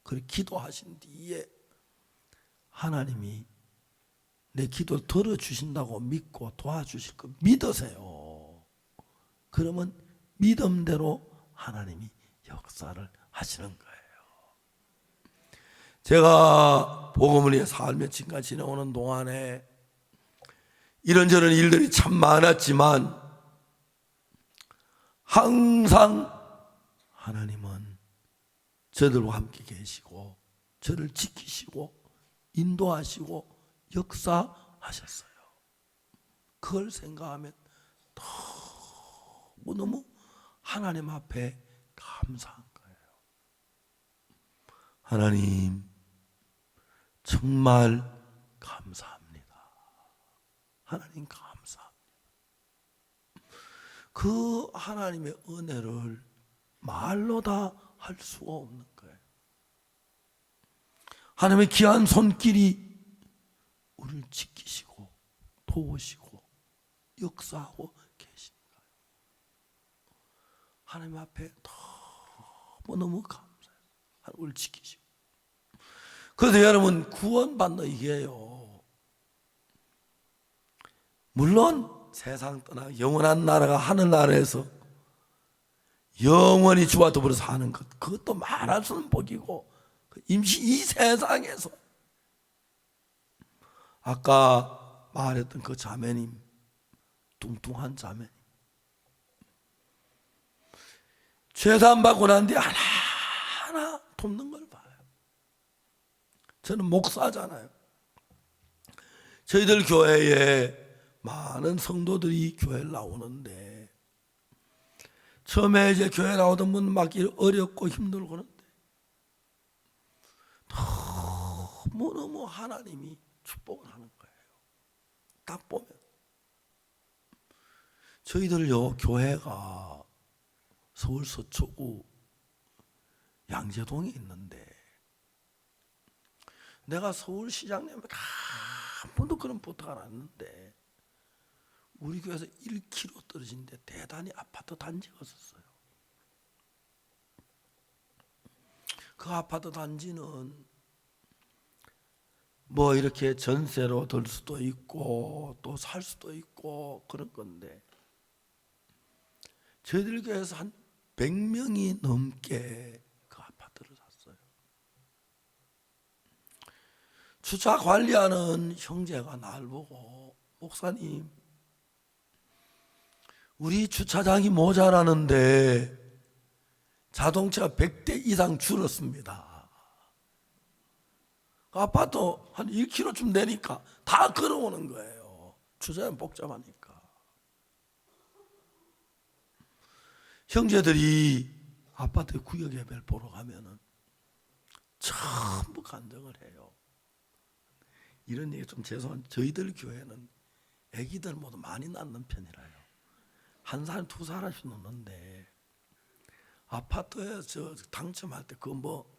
그렇게 기도하신 뒤에 하나님이 내 기도를 들어주신다고 믿고 도와주실 거 믿으세요. 그러면 믿음대로 하나님이 역사를 하시는 거예요. 제가 복음을 위해 살며 지금까지 지내오는 동안에 이런저런 일들이 참 많았지만 항상 하나님은 저들과 함께 계시고 저를 지키시고 인도하시고 역사하셨어요. 그걸 생각하면 너무 하나님 앞에 감사한 거예요. 하나님 정말 감사합니다. 하나님 감사합니다. 그 하나님의 은혜를 말로 다 할 수가 없는 거예요. 하나님의 귀한 손길이 우리를 지키시고 도우시고 역사하고 계신 거예요. 하나님 앞에 너무너무 감사해요. 우리를 지키시고. 그래서 여러분 구원받는 이게요, 물론 세상 떠나 영원한 나라가 하늘나라에서 영원히 주와 더불어 사는 것, 그것도 말할 수 없는 복이고, 임시 이 세상에서 아까 말했던 그 자매님, 뚱뚱한 자매님, 죄산 받고 난 뒤에 하나하나 돕는 걸 봐요. 저는 목사잖아요. 저희들 교회에 많은 성도들이 교회를 나오는데, 처음에 이제 교회 나오던 분 맡기 어렵고 힘들고 그런데 너무너무 하나님이 축복을 하는 거예요. 딱 보면 저희들요, 교회가 서울 서초구 양재동에 있는데 내가 서울시장님에게 한 번도 그런 부탁을 안 했는데 우리 교회에서 1km 떨어진데 대단히 아파트 단지가 있었어요. 그 아파트 단지는 뭐 이렇게 전세로 들 수도 있고 또 살 수도 있고 그런 건데, 저희들 교회에서 한 100명이 넘게 그 아파트를 샀어요. 주차 관리하는 형제가 날 보고, 목사님, 우리 주차장이 모자라는데 자동차가 100대 이상 줄었습니다. 그 아파트 한 1km쯤 되니까 다 걸어오는 거예요. 주차장 복잡하니까. 형제들이 아파트 구역 예배를 보러 가면은 전부 간증을 해요. 이런 얘기 좀 죄송한, 저희들 교회는 아기들 모두 많이 낳는 편이라요. 한 살, 두 살씩 놓는데 아파트에 저 당첨할 때 그 뭐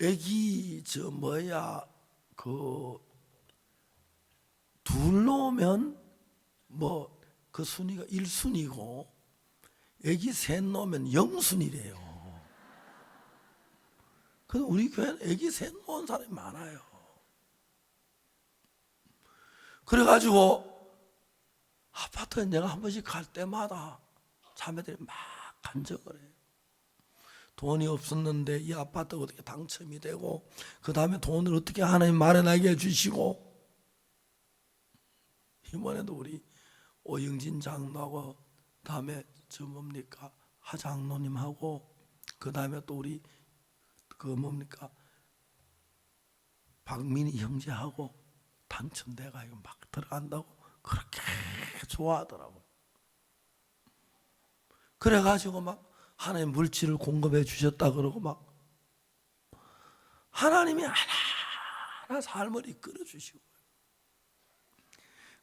아기 저 뭐야 그 둘 놓으면 뭐 그 순위가 1순위고 아기 셋 놓으면 0순위래요. 그래서 우리 교회는 아기 셋 놓은 사람이 많아요. 그래가지고 아파트에 내가 한 번씩 갈 때마다 자매들이 막 간증을 해요. 돈이 없었는데 이 아파트가 어떻게 당첨이 되고, 그 다음에 돈을 어떻게 하나님 마련하게 해주시고, 이번에도 우리 오영진 장로하고 다음에 저 뭡니까 하장로님하고 그 다음에 또 우리 그 뭡니까 박민희 형제하고 단천대가 이거 막 들어간다고 그렇게 좋아하더라고요. 그래가지고 막 하나님 물질을 공급해 주셨다 그러고 막 하나님이 하나하나 삶을 이끌어 주시고,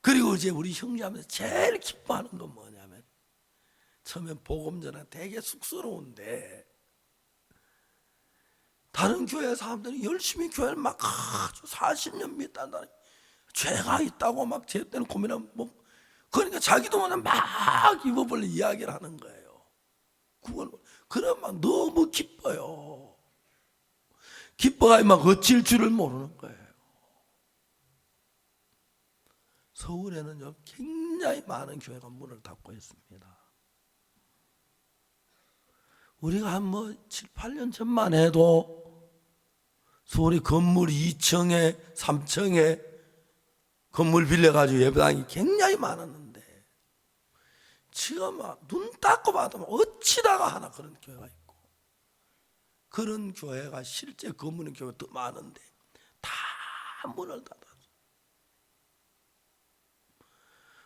그리고 이제 우리 형제하면서 제일 기뻐하는 건 뭐냐면, 처음엔 복음 전에 되게 쑥스러운데 다른 교회 사람들이 열심히 교회를 막 아주 40년 믿는다는, 죄가 있다고 막 제 때는 고민하면 뭐, 그러니까 자기도 모르는 막 입어버려 이야기를 하는 거예요. 그럼 막 너무 기뻐요. 기뻐가 막 어쩔 줄을 모르는 거예요. 서울에는요 굉장히 많은 교회가 문을 닫고 있습니다. 우리가 한 뭐 7, 8년 전만 해도 서울이 건물 2층에 3층에 건물 빌려가지고 예배당이 굉장히 많았는데, 지금 막 눈 닦고 봐도 어찌다가 하나 그런 교회가 있고, 그런 교회가 실제 건물인 교회가 더 많은데 다 문을 닫았어요.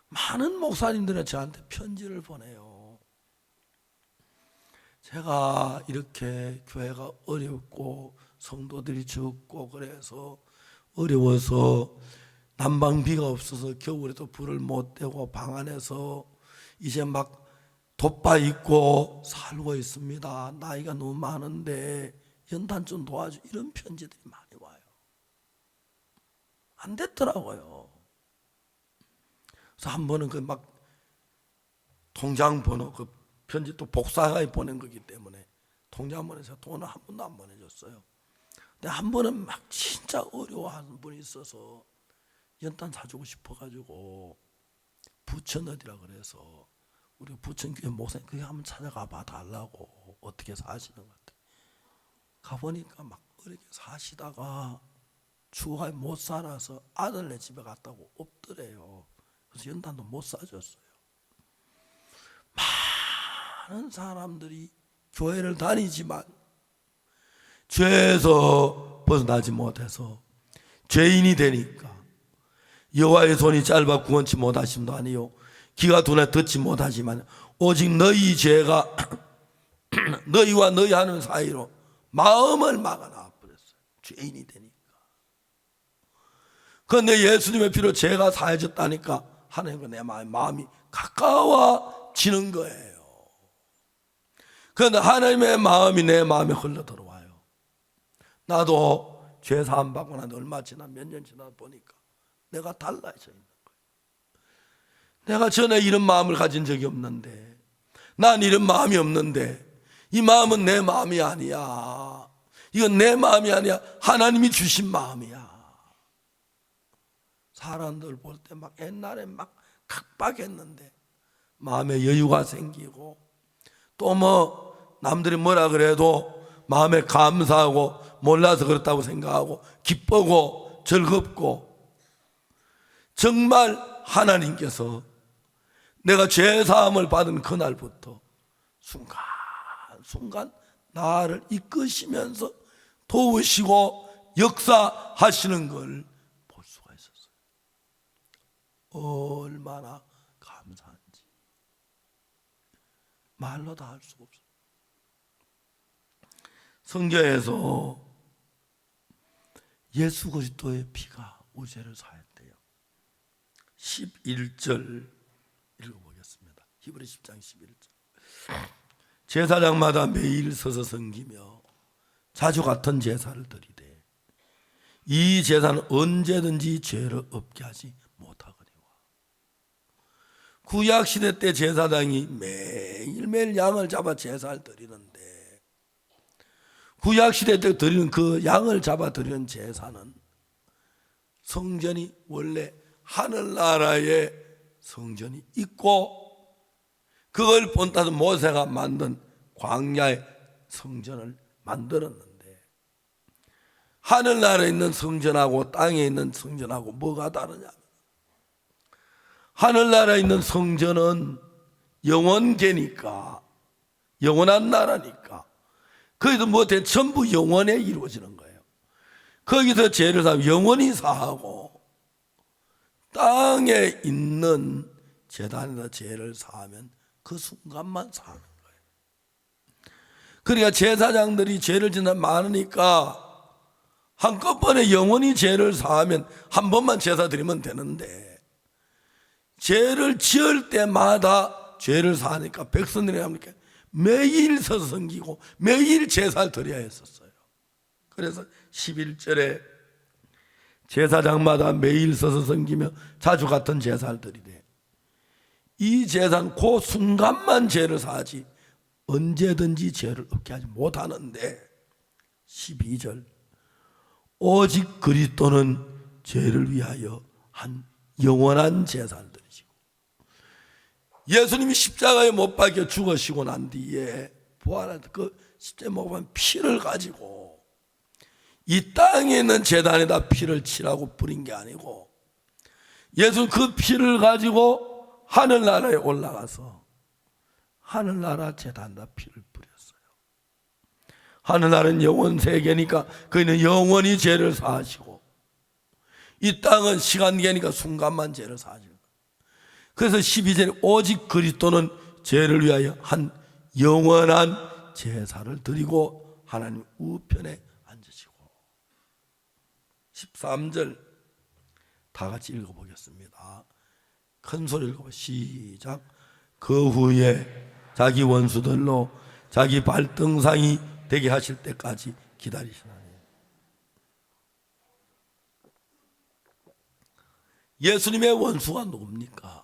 많은 목사님들은 저한테 편지를 보내요. 제가 이렇게 교회가 어렵고 성도들이 적고 그래서 어려워서 난방비가 없어서 겨울에도 불을 못 떼고 방 안에서 이제 막 돛바 입고 살고 있습니다. 나이가 너무 많은데 연단 좀 도와줘, 이런 편지들이 많이 와요. 안 됐더라고요. 그래서 한 번은 그 막 통장 번호, 그 편지 또 복사해 보낸 거기 때문에 통장 번호에서 돈을 한 번도 안 보내줬어요. 근데 한 번은 막 진짜 어려워하는 분이 있어서 연탄 사주고 싶어가지고 부천 어디라 그래서 우리 부천교회 목사님 그게 한번 찾아가 봐 달라고, 어떻게 사시는 것 같아. 가보니까 막 어렵게 사시다가 추가에 못 살아서 아들네 집에 갔다고 없더래요. 그래서 연탄도 못 사줬어요. 많은 사람들이 교회를 다니지만 죄에서 벗어나지 못해서 죄인이 되니까, 여호와의 손이 짧아 구원치 못하심도 아니요 귀가 둔해 듣지 못하지만 오직 너희 죄가 너희와 너희 하는 사이로 마음을 막아놔 버렸어요. 죄인이 되니까. 그런데 예수님의 피로 죄가 사해졌다니까 하나님과 내 마음이 가까워지는 거예요. 그런데 하나님의 마음이 내 마음에 흘러 들어와요. 나도 죄 사함 받고 난 얼마 지나 몇 년 지나 보니까 내가 달라져 있는 거예요. 내가 전에 이런 마음을 가진 적이 없는데, 난 이런 마음이 없는데, 이 마음은 내 마음이 아니야. 이건 내 마음이 아니야. 하나님이 주신 마음이야. 사람들 볼 때 막 옛날에 막 각박했는데 마음에 여유가 생기고, 또 뭐 남들이 뭐라 그래도 마음에 감사하고 몰라서 그렇다고 생각하고 기쁘고 즐겁고, 정말 하나님께서 내가 죄사함을 받은 그날부터 순간순간 나를 이끄시면서 도우시고 역사하시는 걸 볼 수가 있었어요. 얼마나 감사한지 말로 다 할 수가 없어요. 성경에서 예수 그리스도의 피가 우리 죄를 사했대요. 11절 읽어보겠습니다. 히브리 10장 11절. 제사장마다 매일 서서 섬기며 자주 같은 제사를 드리되 이 제사는 언제든지 죄를 없게 하지 못하거니와. 구약시대 때 제사장이 매일매일 양을 잡아 제사를 드리는데, 구약시대 때 드리는 그 양을 잡아 드리는 제사는 성전이 원래 하늘나라의 성전이 있고, 그걸 본따서 모세가 만든 광야의 성전을 만들었는데, 하늘나라에 있는 성전하고 땅에 있는 성전하고 뭐가 다르냐? 하늘나라에 있는 성전은 영원계니까, 영원한 나라니까, 거기서 뭐든 전부 영원에 이루어지는 거예요. 거기서 죄를 사하면 영원히 사하고, 땅에 있는 제단에다 죄를 사하면 그 순간만 사하는 거예요. 그러니까 제사장들이 죄를 짓는 많으니까 한꺼번에 영원히 죄를 사하면 한 번만 제사 드리면 되는데, 죄를 지을 때마다 죄를 사하니까 백성들이 합니까? 매일 서서 섬기고 매일 제사를 드려야 했었어요. 그래서 11절에 제사장마다 매일 서서 섬기며 자주 같은 제사를 드리되, 이 제사는 그 순간만 죄를 사하지 언제든지 죄를 없게 하지 못하는데, 12절 오직 그리스도는 죄를 위하여 한 영원한 제사를 드리시고, 예수님이 십자가에 못 박혀 죽으시고 난 뒤에 부활할 때 그 십자가에 못 박힌 피를 가지고 이 땅에 있는 제단에다 피를 치라고 뿌린 게 아니고, 예수는 그 피를 가지고 하늘나라에 올라가서 하늘나라 제단에다 피를 뿌렸어요. 하늘나라는 영원 세계니까 그는 영원히 죄를 사하시고, 이 땅은 시간계니까 순간만 죄를 사하시고, 그래서 12절에 오직 그리스도는 죄를 위하여 한 영원한 제사를 드리고 하나님 우편에 앉으시고. 13절 다 같이 읽어보겠습니다. 큰 소리 읽어봐. 시작. 그 후에 자기 원수들로 자기 발등상이 되게 하실 때까지 기다리시나니. 예수님의 원수가 누굽니까?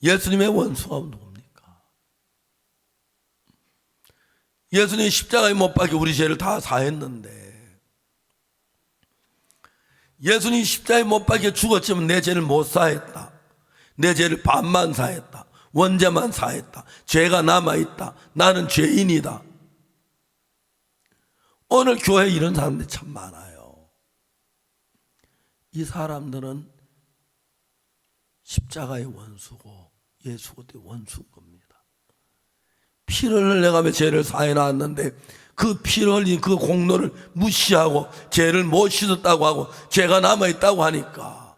예수님의 원수가 누굽니까? 예수님이 십자가에 못 박혀 우리 죄를 다 사했는데, 예수님이 십자가에 못 박혀 죽었지만 내 죄를 못 사했다, 내 죄를 반만 사했다, 원죄만 사했다, 죄가 남아있다, 나는 죄인이다. 오늘 교회에 이런 사람들이 참 많아요. 이 사람들은 십자가의 원수고 예수 그리스도의 원수인 겁니다. 피를 흘려가며 죄를 사해놨는데 그 피를 흘린 그 공로를 무시하고 죄를 못 씻었다고 하고 죄가 남아있다고 하니까,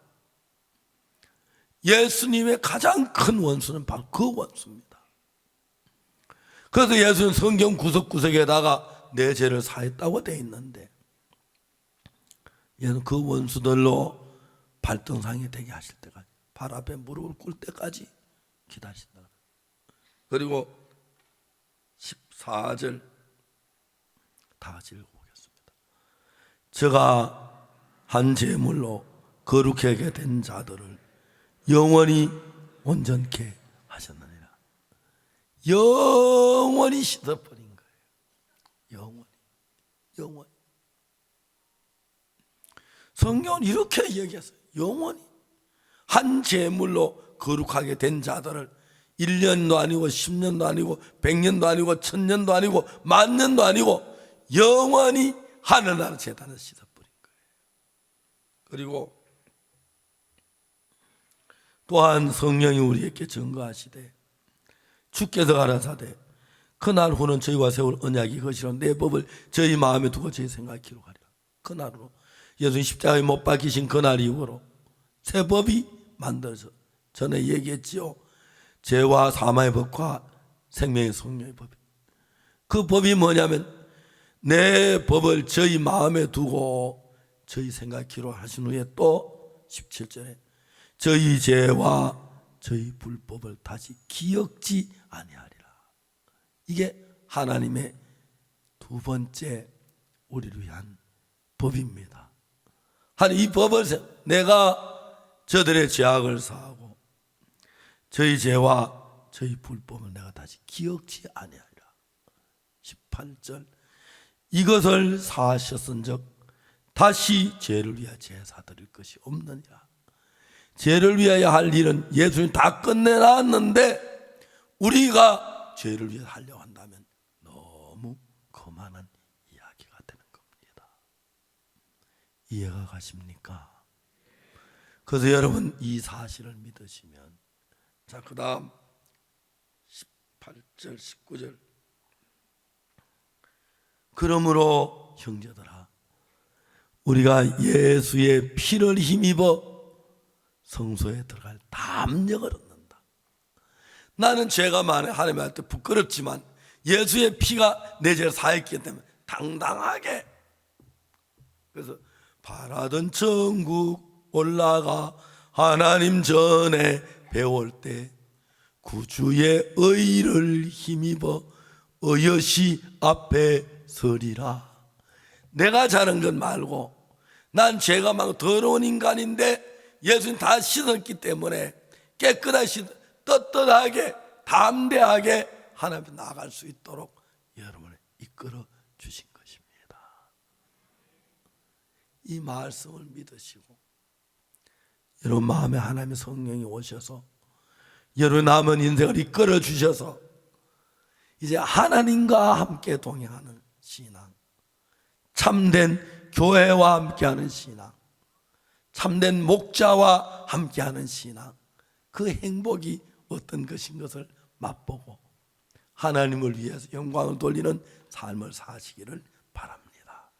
예수님의 가장 큰 원수는 바로 그 원수입니다. 그래서 예수는 성경 구석구석에다가 내 죄를 사했다고 되어 있는데, 얘는 그 원수들로 발등상에 되게 하실 때까지, 발 앞에 무릎을 꿇을 때까지 기다리신다. 그리고 14절 다 같이 읽어보겠습니다. 저가 한 제물로 거룩하게 된 자들을 영원히 온전케 하셨느니라. 영원히 씻어버린 거예요. 영원히. 성경은 이렇게 얘기했어요. 영원히. 한 제물로 거룩하게 된 자들을 1년도 아니고 10년도 아니고 100년도 아니고 1000년도 아니고 10,000년도 아니고 영원히 하늘나라 제단을 씻어버린 거예요. 그리고 또한 성령이 우리에게 증거하시되, 주께서 가라사대 그날 후는 저희와 세울 언약이 것이라 내 법을 저희 마음에 두고 저희 생각에 기록하리라. 그날로 예수님 십자가에 못 박히신 그날 이후로 새 법이 만들어져, 전에 얘기했지요. 죄와 사망의 법과 생명의 성령의 법. 그 법이 뭐냐면 내 법을 저희 마음에 두고 저희 생각에 기록하신 후에 또 17절에 저희 죄와 저희 불법을 다시 기억지 아니하리라. 이게 하나님의 두 번째 우리를 위한 법입니다. 하나님 이 법을 내가 저들의 죄악을 사하고 저희 죄와 저희 불법을 내가 다시 기억지 아니하리라. 18절 이것을 사하셨은즉 다시 죄를 위하여 제사 드릴 것이 없느니라. 죄를 위하여 할 일은 예수님이 다 끝내놨는데 우리가 죄를 위해 하려고 한다면 너무 거만한 이야기가 되는 겁니다. 이해가 가십니까? 그래서 여러분 이 사실을 믿으시면, 자, 그 다음 18절 19절 그러므로 형제들아 우리가 예수의 피를 힘입어 성소에 들어갈 담력을 얻는다. 나는 죄가 많아 하나님한테 부끄럽지만 예수의 피가 내 죄를 사했기 때문에 당당하게, 그래서 바라던 천국 올라가 하나님 전에 배울 때 구주의 의를 힘입어 어여시 앞에 서리라. 내가 잘한 것 말고, 난 죄가 많고 더러운 인간인데 예수님 다 씻었기 때문에 깨끗하게 떳떳하게 담대하게 하나님 앞에 나아갈 수 있도록 여러분을 이끌어 주신 것입니다. 이 말씀을 믿으시고 여러분 마음에 하나님의 성령이 오셔서 여러분 남은 인생을 이끌어 주셔서 이제 하나님과 함께 동행하는 신앙, 참된 교회와 함께하는 신앙, 참된 목자와 함께하는 신앙, 그 행복이 어떤 것인 것을 맛보고 하나님을 위해서 영광을 돌리는 삶을 사시기를 바랍니다.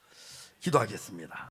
기도하겠습니다.